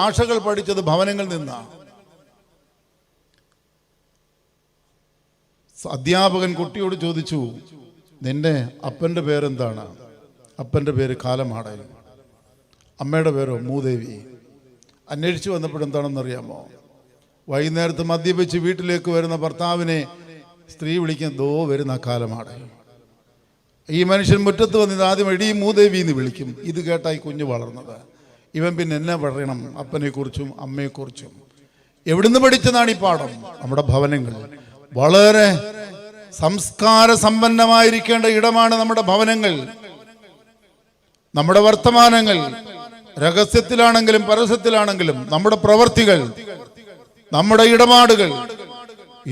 Speaker 1: ഭാഷകൾ പഠിച്ചത് ഭവനങ്ങളിൽ നിന്നാണ്. അധ്യാപകൻ കുട്ടിയോട് ചോദിച്ചു, നിന്റെ അപ്പൻ്റെ പേരെന്താണ്? അപ്പൻ്റെ പേര് കാലമാടൻ. അമ്മയുടെ പേരോ? മൂദേവി. അന്വേഷിച്ചു വന്നപ്പോഴെന്താണെന്നറിയാമോ? വൈകുന്നേരത്ത് മദ്യപിച്ച് വീട്ടിലേക്ക് വരുന്ന ഭർത്താവിനെ സ്ത്രീ വിളിക്കുന്ന ദോ വരുന്ന കാലമാടൻ. ഈ മനുഷ്യൻ മുറ്റത്ത് വന്നത് ആദ്യം എടീ മൂദേവി എന്ന് വിളിക്കും. ഇത് കേട്ടായി കുഞ്ഞ് വളർന്നത്. ഇവൻ പിന്നെ എന്നെ പറയണം അപ്പനെക്കുറിച്ചും അമ്മയെക്കുറിച്ചും. എവിടുന്ന് പഠിച്ചതാണ് ഈ പാഠം? നമ്മുടെ ഭവനങ്ങൾ. വളരെ സംസ്കാര സമ്പന്നമായിരിക്കേണ്ട ഇടമാണ് നമ്മുടെ ഭവനങ്ങൾ. നമ്മുടെ വർത്തമാനങ്ങൾ, രഹസ്യത്തിലാണെങ്കിലും പരസ്യത്തിലാണെങ്കിലും, നമ്മുടെ പ്രവർത്തികൾ, നമ്മുടെ ഇടപാടുകൾ,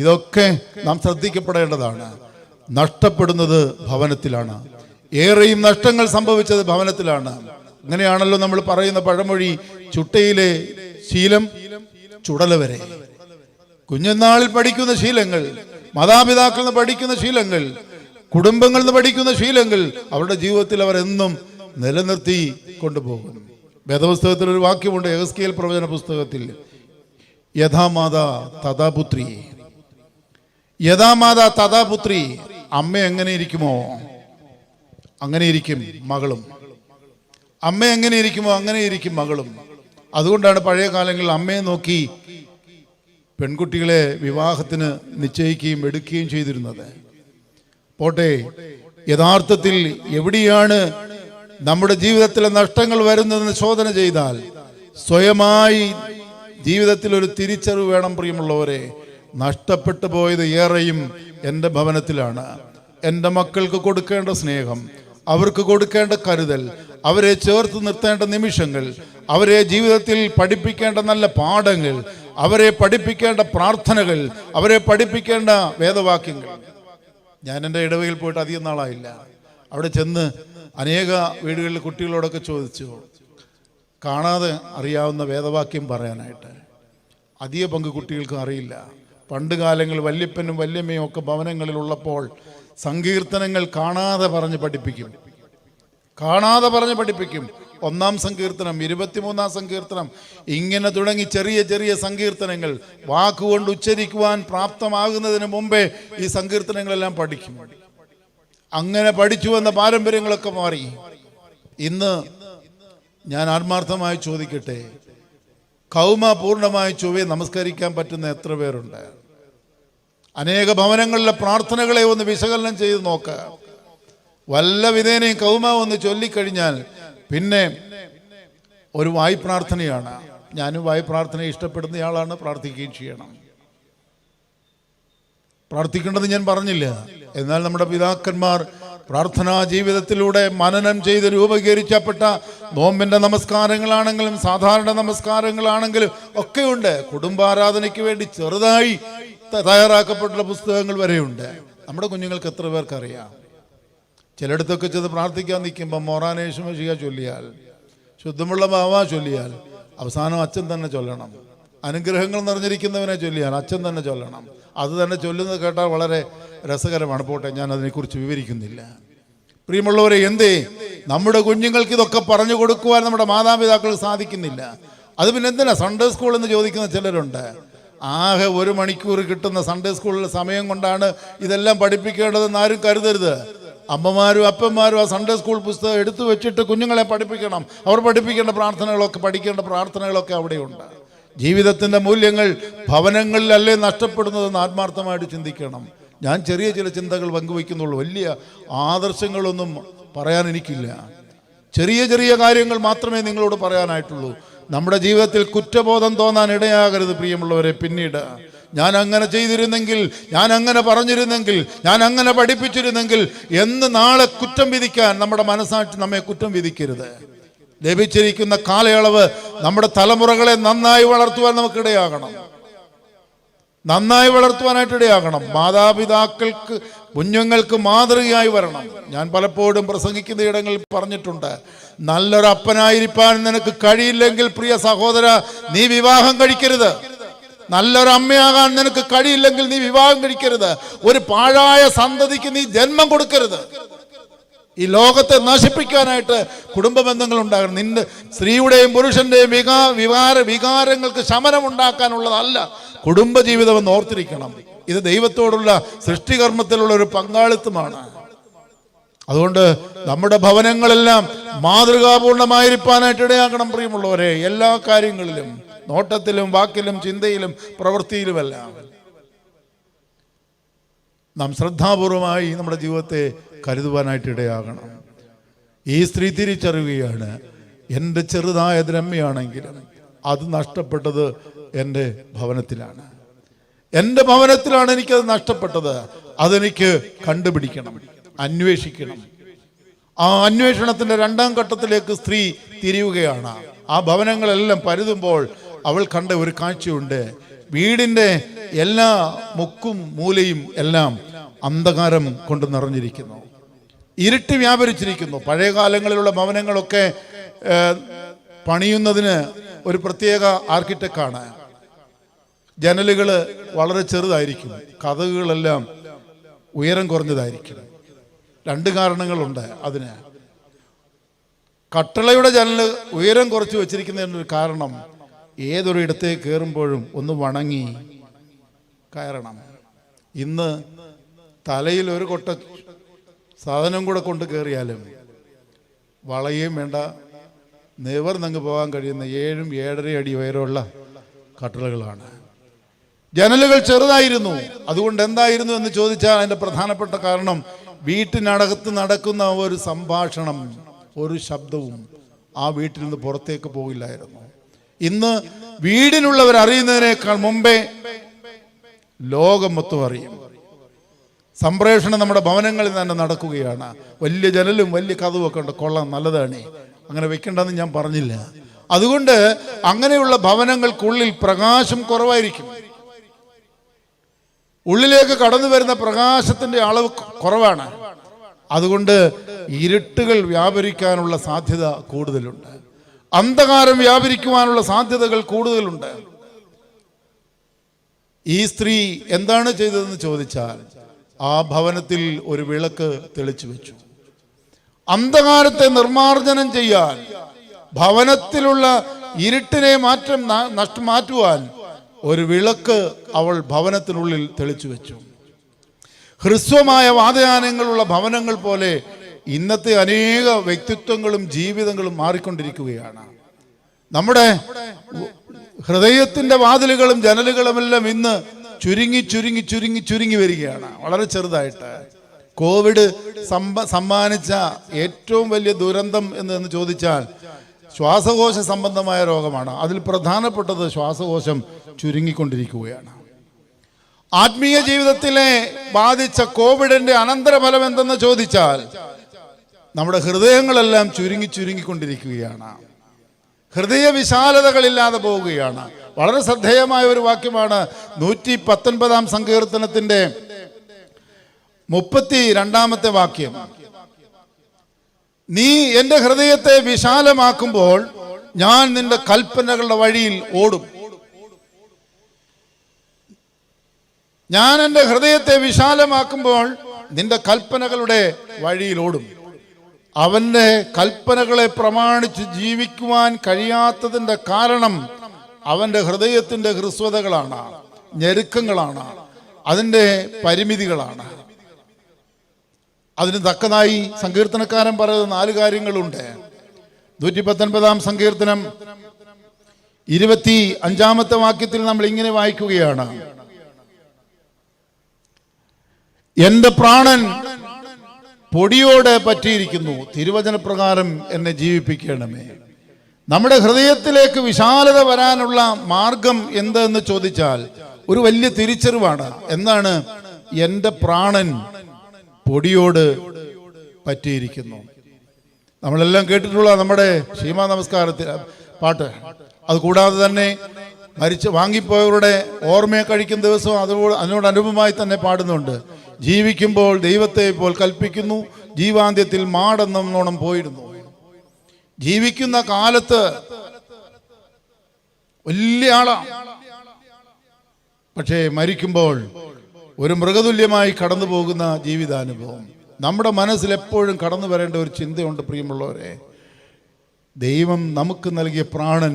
Speaker 1: ഇതൊക്കെ നാം ശ്രദ്ധിക്കപ്പെടേണ്ടതാണ്. നഷ്ടപ്പെടുന്നത് ഭവനത്തിലാണ്. ഏറെയും നഷ്ടങ്ങൾ സംഭവിച്ചത് ഭവനത്തിലാണ്. അങ്ങനെയാണല്ലോ നമ്മൾ പറയുന്ന പഴമൊഴി, ചുട്ടയിലെ ശീലം ചുടല വരെ. കുഞ്ഞുനാളിൽ പഠിക്കുന്ന ശീലങ്ങൾ, മാതാപിതാക്കളിൽ നിന്ന് പഠിക്കുന്ന ശീലങ്ങൾ, കുടുംബങ്ങളിൽ നിന്ന് പഠിക്കുന്ന ശീലങ്ങൾ അവരുടെ ജീവിതത്തിൽ അവർ എന്നും നിലനിർത്തി കൊണ്ടുപോകും. വേദപുസ്തകത്തിൽ ഒരു വാക്യമുണ്ട്, യെഹെസ്കേൽ പ്രവചന പുസ്തകത്തിൽ, യഥാമാതാ തഥാപുത്രി. യഥാമാതാ തഥാപുത്രി. അമ്മ എങ്ങനെ ഇരിക്കുമോ അങ്ങനെ ഇരിക്കും മകളും. അമ്മ എങ്ങനെ ഇരിക്കുമോ അങ്ങനെ ഇരിക്കും മകളും. അതുകൊണ്ടാണ് പഴയ കാലങ്ങളിൽ അമ്മയെ നോക്കി പെൺകുട്ടികളെ വിവാഹത്തിന് നിശ്ചയിക്കുകയും എടുക്കുകയും ചെയ്തിരുന്നത്. പോട്ടെ, യഥാർത്ഥത്തിൽ എവിടെയാണ് നമ്മുടെ ജീവിതത്തിലെ നഷ്ടങ്ങൾ വരുന്നതെന്ന് ശോധന ചെയ്താൽ സ്വയമായി ജീവിതത്തിൽ ഒരു തിരിച്ചറിവ് വേണം. പ്രിയമുള്ളവരെ, നഷ്ടപ്പെട്ടു പോയത് ഏറെയും എൻ്റെ ഭവനത്തിലാണ്. എൻ്റെ മക്കൾക്ക് കൊടുക്കേണ്ട സ്നേഹം, അവർക്ക് കൊടുക്കേണ്ട കരുതൽ, അവരെ ചേർത്ത് നിർത്തേണ്ട നിമിഷങ്ങൾ, അവരെ ജീവിതത്തിൽ പഠിപ്പിക്കേണ്ട നല്ല പാഠങ്ങൾ, അവരെ പഠിപ്പിക്കേണ്ട പ്രാർത്ഥനകൾ, അവരെ പഠിപ്പിക്കേണ്ട വേദവാക്യങ്ങൾ. ഞാൻ എൻ്റെ ഇടവകയിൽ പോയിട്ട് അധികം നാളായില്ല. അവിടെ ചെന്ന് അനേക വീടുകളിൽ കുട്ടികളോടൊക്കെ ചോദിച്ചു, കാണാതെ അറിയാവുന്ന വേദവാക്യം പറയാനായിട്ട്. അധിക പങ്ക് കുട്ടികൾക്കും അറിയില്ല. പണ്ട് കാലങ്ങളിൽ വല്യപ്പനും വല്യമ്മയും ഒക്കെ ഭവനങ്ങളിലുള്ളപ്പോൾ സങ്കീർത്തനങ്ങൾ കാണാതെ പറഞ്ഞ് പഠിപ്പിക്കും. 1-ാം സങ്കീർത്തനം, 23-ാം സങ്കീർത്തനം, ഇങ്ങനെ തുടങ്ങി ചെറിയ ചെറിയ സങ്കീർത്തനങ്ങൾ വാക്കുകൊണ്ട് ഉച്ചരിക്കുവാൻ പ്രാപ്തമാകുന്നതിന് മുമ്പേ ഈ സങ്കീർത്തനങ്ങളെല്ലാം പഠിക്കും. അങ്ങനെ പഠിച്ചു വന്ന പാരമ്പര്യങ്ങളൊക്കെ മാറി. ഇന്ന് ഞാൻ ആത്മാർത്ഥമായി ചോദിക്കട്ടെ, കൗമ പൂർണ്ണമായി ചൊവ്വേ നമസ്കരിക്കാൻ പറ്റുന്ന എത്ര പേരുണ്ട്? അനേക ഭവനങ്ങളിലെ പ്രാർത്ഥനകളെ ഒന്ന് വിശകലനം ചെയ്ത് നോക്കുക. വല്ല വിധേനയും കൗമ ഒന്ന് ചൊല്ലിക്കഴിഞ്ഞാൽ പിന്നെ ഒരു വായ് പ്രാർത്ഥനയാണ്. ഞാനും വായ് പ്രാർത്ഥനയെ ഇഷ്ടപ്പെടുന്നയാളാണ്, പ്രാർത്ഥിക്കുകയും ചെയ്യണം. പ്രാർത്ഥിക്കേണ്ടത് ഞാൻ പറഞ്ഞില്ല. എന്നാൽ നമ്മുടെ പിതാക്കന്മാർ പ്രാർത്ഥനാ ജീവിതത്തിലൂടെ മനനം ചെയ്ത് രൂപീകരിക്കപ്പെട്ട നോമ്പിൻ്റെ നമസ്കാരങ്ങളാണെങ്കിലും സാധാരണ നമസ്കാരങ്ങളാണെങ്കിലും ഒക്കെയുണ്ട്. കുടുംബാരാധനയ്ക്ക് വേണ്ടി ചെറുതായി തയ്യാറാക്കപ്പെട്ടുള്ള പുസ്തകങ്ങൾ വരെയുണ്ട്. നമ്മുടെ കുഞ്ഞുങ്ങൾക്ക് എത്ര പേർക്കറിയാം? ചിലയിടത്തൊക്കെ ചെന്ന് പ്രാർത്ഥിക്കാൻ നിൽക്കുമ്പോൾ മൊറാനേശുമശിക ചൊല്ലിയാൽ, ശുദ്ധമുള്ള ബാവ ചൊല്ലിയാൽ അവസാനം അച്ഛൻ തന്നെ ചൊല്ലണം. അനുഗ്രഹങ്ങൾ നിറഞ്ഞിരിക്കുന്നവനെ ചൊല്ലിയാൽ അച്ഛൻ തന്നെ ചൊല്ലണം. അത് തന്നെ ചൊല്ലുന്നത് കേട്ടാൽ വളരെ രസകരമാണ്. പോട്ടെ, ഞാൻ അതിനെക്കുറിച്ച് വിവരിക്കുന്നില്ല. പ്രിയമുള്ളവരെ, എന്തേ നമ്മുടെ കുഞ്ഞുങ്ങൾക്ക് ഇതൊക്കെ പറഞ്ഞു കൊടുക്കുവാൻ നമ്മുടെ മാതാപിതാക്കൾക്ക് സാധിക്കുന്നില്ല? അത് പിന്നെ എന്തിനാ സൺഡേ സ്കൂൾ എന്ന് ചോദിക്കുന്ന ചിലരുണ്ട്. ആകെ 1 മണിക്കൂർ കിട്ടുന്ന സൺഡേ സ്കൂളിലെ സമയം കൊണ്ടാണ് ഇതെല്ലാം പഠിപ്പിക്കേണ്ടതെന്ന് ആരും കരുതരുത്. അമ്മമാരും അപ്പന്മാരും ആ സൺഡേ സ്കൂൾ പുസ്തകം എടുത്തു വെച്ചിട്ട് കുഞ്ഞുങ്ങളെ പഠിപ്പിക്കണം. അവർ പഠിപ്പിക്കേണ്ട പ്രാർത്ഥനകളൊക്കെ, പഠിക്കേണ്ട പ്രാർത്ഥനകളൊക്കെ അവിടെയുണ്ട്. ജീവിതത്തിൻ്റെ മൂല്യങ്ങൾ ഭവനങ്ങളിലല്ലേ നഷ്ടപ്പെടുന്നതെന്ന് ആത്മാർത്ഥമായിട്ട് ചിന്തിക്കണം. ഞാൻ ചെറിയ ചില ചിന്തകൾ പങ്കുവയ്ക്കുന്നുള്ളൂ. വലിയ ആദർശങ്ങളൊന്നും പറയാൻ എനിക്കില്ല. ചെറിയ ചെറിയ കാര്യങ്ങൾ മാത്രമേ നിങ്ങളോട് പറയാനായിട്ടുള്ളൂ. നമ്മുടെ ജീവിതത്തിൽ കുറ്റബോധം തോന്നാൻ ഇടയാകരുത് പ്രിയമുള്ളവരെ. പിന്നീട് ഞാൻ അങ്ങനെ ചെയ്തിരുന്നെങ്കിൽ, ഞാൻ അങ്ങനെ പറഞ്ഞിരുന്നെങ്കിൽ, ഞാൻ അങ്ങനെ പഠിപ്പിച്ചിരുന്നെങ്കിൽ എന്ന് നാളെ കുറ്റം വിധിക്കാൻ നമ്മുടെ മനസ്സാക്ഷി നമ്മെ കുറ്റം വിധിക്കരുത്. ലഭിച്ചിരിക്കുന്ന കാലയളവ് നമ്മുടെ തലമുറകളെ നന്നായി വളർത്തുവാൻ നമുക്കിടയാകണം. നന്നായി വളർത്തുവാനായിട്ടിടയാകണം. മാതാപിതാക്കൾക്ക് കുഞ്ഞുങ്ങൾക്ക് മാതൃകയായി വരണം. ഞാൻ പലപ്പോഴും പ്രസംഗിക്കുന്ന ഇടങ്ങളിൽ പറഞ്ഞിട്ടുണ്ട്, നല്ലൊരു അപ്പനായിരിക്കാൻ നിനക്ക് കഴിയില്ലെങ്കിൽ പ്രിയ സഹോദര, നീ വിവാഹം കഴിക്കരുത്. നല്ലൊരു അമ്മയാകാൻ നിനക്ക് കഴിയില്ലെങ്കിൽ നീ വിവാഹം കഴിക്കരുത്. ഒരു പാഴായ സന്തതിക്ക് നീ ജന്മം കൊടുക്കരുത്. ഈ ലോകത്തെ നശിപ്പിക്കാനായിട്ട് കുടുംബ ബന്ധങ്ങൾ ഉണ്ടാകണം. നിന്റെ സ്ത്രീയുടെയും പുരുഷന്റെയും വികാരങ്ങൾക്ക് ശമനം ഉണ്ടാക്കാനുള്ളതല്ല കുടുംബജീവിതം എന്ന് ഓർത്തിരിക്കണം. ഇത് ദൈവത്തോടുള്ള സൃഷ്ടികർമ്മത്തിലുള്ള ഒരു പങ്കാളിത്തമാണ്. അതുകൊണ്ട് നമ്മുടെ ഭവനങ്ങളെല്ലാം മാതൃകാപൂർണമായിരിക്കാനായിട്ട് ഇടയാക്കണം പ്രിയമുള്ളവരെ. എല്ലാ കാര്യങ്ങളിലും, നോട്ടത്തിലും വാക്കിലും ചിന്തയിലും പ്രവൃത്തിയിലുമെല്ലാം നാം ശ്രദ്ധാപൂർവമായി നമ്മുടെ ജീവിതത്തെ കരുതുവാനായിട്ട് ഇടയാകണം. ഈ സ്ത്രീ തിരിച്ചറിയുകയാണ്, എൻ്റെ ചെറുതായ ദ്രമ്യാണെങ്കിലും അത് നഷ്ടപ്പെട്ടത് എൻ്റെ ഭവനത്തിലാണ്. എൻ്റെ ഭവനത്തിലാണ് എനിക്കത് നഷ്ടപ്പെട്ടത്. അതെനിക്ക് കണ്ടുപിടിക്കണം, അന്വേഷിക്കണം. ആ അന്വേഷണത്തിൻ്റെ 2-ാം ഘട്ടത്തിലേക്ക് സ്ത്രീ തിരിയുകയാണ്. ആ ഭവനങ്ങളെല്ലാം പരുതുമ്പോൾ അവൾ കണ്ട ഒരു കാഴ്ചയുണ്ട്. വീടിൻ്റെ എല്ലാ മുക്കും മൂലയും എല്ലാം അന്ധകാരം കൊണ്ട് നിറഞ്ഞിരിക്കുന്നു, ഇരുട്ട് വ്യാപരിച്ചിരിക്കുന്നു. പഴയ കാലങ്ങളിലുള്ള ഭവനങ്ങളൊക്കെ പണിയുന്നതിന് ഒരു പ്രത്യേക ആർക്കിടെക്റ്റാണ്. ജനലുകൾ വളരെ ചെറുതായിരിക്കും, കതകുകളെല്ലാം ഉയരം കുറഞ്ഞതായിരിക്കും. 2 കാരണങ്ങളുണ്ട് അതിന്. കട്ടളയുടെ ജനൽ ഉയരം കുറച്ച് വെച്ചിരിക്കുന്നതിനൊരു കാരണം, ഏതൊരു ഇടത്തേക്ക് കയറുമ്പോഴും ഒന്ന് വണങ്ങി കയറണം. ഇന്ന് തലയിൽ ഒരു കൊട്ട സാധനം കൂടെ കൊണ്ട് കയറിയാലും വളയുകയും വേണ്ട, നിവർന്നങ്ങ് പോകാൻ കഴിയുന്ന 7-7.5 അടി ഉയരമുള്ള കട്ടളകളാണ്. ജനലുകൾ ചെറുതായിരുന്നു. അതുകൊണ്ട് എന്തായിരുന്നു എന്ന് ചോദിച്ചാൽ അതിൻ്റെ പ്രധാനപ്പെട്ട കാരണം, വീട്ടിനകത്ത് നടക്കുന്ന ഒരു സംഭാഷണം, ഒരു ശബ്ദവും ആ വീട്ടിൽ നിന്ന് പുറത്തേക്ക് പോകില്ലായിരുന്നു. ഇന്ന് വീടിനുള്ളവർ അറിയുന്നതിനേക്കാൾ മുമ്പേ ലോകം മൊത്തം അറിയും. സംപ്രേഷണം നമ്മുടെ ഭവനങ്ങളിൽ തന്നെ നടക്കുകയാണ്. വലിയ ജനലും വലിയ കതവും ഒക്കെ ഉണ്ട്, കൊള്ളാം, നല്ലതാണ്, അങ്ങനെ വെക്കേണ്ടെന്ന് ഞാൻ പറഞ്ഞില്ല. അതുകൊണ്ട് അങ്ങനെയുള്ള ഭവനങ്ങൾക്കുള്ളിൽ പ്രകാശം കുറവായിരിക്കും. ഉള്ളിലേക്ക് കടന്നു വരുന്ന പ്രകാശത്തിന്റെ അളവ് കുറവാണ്. അതുകൊണ്ട് ഇരുട്ടുകൾ വ്യാപരിക്കാനുള്ള സാധ്യത കൂടുതലുണ്ട്. അന്ധകാരം വ്യാപരിക്കുവാനുള്ള സാധ്യതകൾ കൂടുതലുണ്ട്. ഈ സ്ത്രീ എന്താണ് ചെയ്തതെന്ന് ചോദിച്ചാൽ ആ ഭവനത്തിൽ ഒരു വിളക്ക് തെളിച്ചു വെച്ചു. അന്ധകാരത്തെ നിർമാർജനം ചെയ്യാൻ, ഭവനത്തിലുള്ള ഇരുട്ടിനെ മാറ്റുവാൻ ഒരു വിളക്ക് അവൾ ഭവനത്തിനുള്ളിൽ തെളിച്ചു വെച്ചു. ഹ്രസ്വമായ വാതയാനങ്ങളുള്ള ഭവനങ്ങൾ പോലെ ഇന്നത്തെ അനേക വ്യക്തിത്വങ്ങളും ജീവിതങ്ങളും മാറിക്കൊണ്ടിരിക്കുകയാണ്. നമ്മുടെ ഹൃദയത്തിന്റെ വാതിലുകളും ജനലുകളുമെല്ലാം ഇന്ന് ചുരുങ്ങി ചുരുങ്ങി ചുരുങ്ങി ചുരുങ്ങി വരികയാണ്, വളരെ ചെറുതായിട്ട്. കോവിഡ് സമ്മാനിച്ച ഏറ്റവും വലിയ ദുരന്തം എന്ന് ചോദിച്ചാൽ ശ്വാസകോശ സംബന്ധമായ രോഗമാണ്. അതിൽ പ്രധാനപ്പെട്ടത് ശ്വാസകോശം ചുരുങ്ങിക്കൊണ്ടിരിക്കുകയാണ്. ആത്മീയ ജീവിതത്തിലെ ബാധിച്ച കോവിഡിന്റെ അനന്തരഫലം എന്തെന്ന് ചോദിച്ചാൽ നമ്മുടെ ഹൃദയങ്ങളെല്ലാം ചുരുങ്ങി ചുരുങ്ങിക്കൊണ്ടിരിക്കുകയാണ്. ഹൃദയ വിശാലതകളില്ലാതെ പോവുകയാണ്. വളരെ ശ്രദ്ധേയമായ ഒരു വാക്യമാണ് 119 സങ്കീർത്തനത്തിന്റെ 32 വാക്യം. നീ എൻ്റെ ഹൃദയത്തെ വിശാലമാക്കുമ്പോൾ ഞാൻ നിന്റെ കൽപ്പനകളുടെ വഴിയിൽ ഓടും. ഞാൻ എൻ്റെ ഹൃദയത്തെ വിശാലമാക്കുമ്പോൾ നിന്റെ കൽപ്പനകളുടെ വഴിയിൽ ഓടും. അവന്റെ കൽപ്പനകളെ പ്രമാണിച്ച് ജീവിക്കുവാൻ കഴിയാത്തതിന്റെ കാരണം അവന്റെ ഹൃദയത്തിന്റെ ഹ്രസ്വതകളാണ്, ഞെരുക്കങ്ങളാണ്, അതിൻ്റെ പരിമിതികളാണ്. അതിന് തക്കതായി സങ്കീർത്തനക്കാരൻ പറയുന്ന 4 കാര്യങ്ങളുണ്ട്. 119 സങ്കീർത്തനം 25 വാക്യത്തിൽ നമ്മൾ ഇങ്ങനെ വായിക്കുകയാണ്: എന്റെ പ്രാണൻ പൊടിയോടെ പറ്റിയിരിക്കുന്നു, തിരുവചനപ്രകാരം എന്നെ ജീവിപ്പിക്കണമേ. നമ്മുടെ ഹൃദയത്തിലേക്ക് വിശാലത വരാനുള്ള മാർഗം എന്തെന്ന് ചോദിച്ചാൽ ഒരു വലിയ തിരിച്ചറിവാണ്. എന്താണ്? എൻ്റെ പ്രാണൻ പൊടിയോട് പറ്റിയിരിക്കുന്നു. നമ്മളെല്ലാം കേട്ടിട്ടുള്ള നമ്മുടെ ശീമാ നമസ്കാരത്തിൽ പാട്ട്. അതുകൂടാതെ തന്നെ വാങ്ങിപ്പോയവരുടെ ഓർമ്മയെ കഴിക്കുന്ന ദിവസവും അതിനോടനുപമായി തന്നെ പാടുന്നുണ്ട്: ജീവിക്കുമ്പോൾ ദൈവത്തെ ഇപ്പോൾ കൽപ്പിക്കുന്നു, ജീവാന്ത്യത്തിൽ മാടെന്നോണം പോയിരുന്നു. ജീവിക്കുന്ന കാലത്ത് വലിയ ആളാണ്, പക്ഷേ മരിക്കുമ്പോൾ ഒരു മൃഗതുല്യമായി കടന്നു പോകുന്ന ജീവിതാനുഭവം. നമ്മുടെ മനസ്സിൽ എപ്പോഴും കടന്നു വരേണ്ട ഒരു ചിന്തയുണ്ട് പ്രിയമുള്ളവരെ. ദൈവം നമുക്ക് നൽകിയ പ്രാണൻ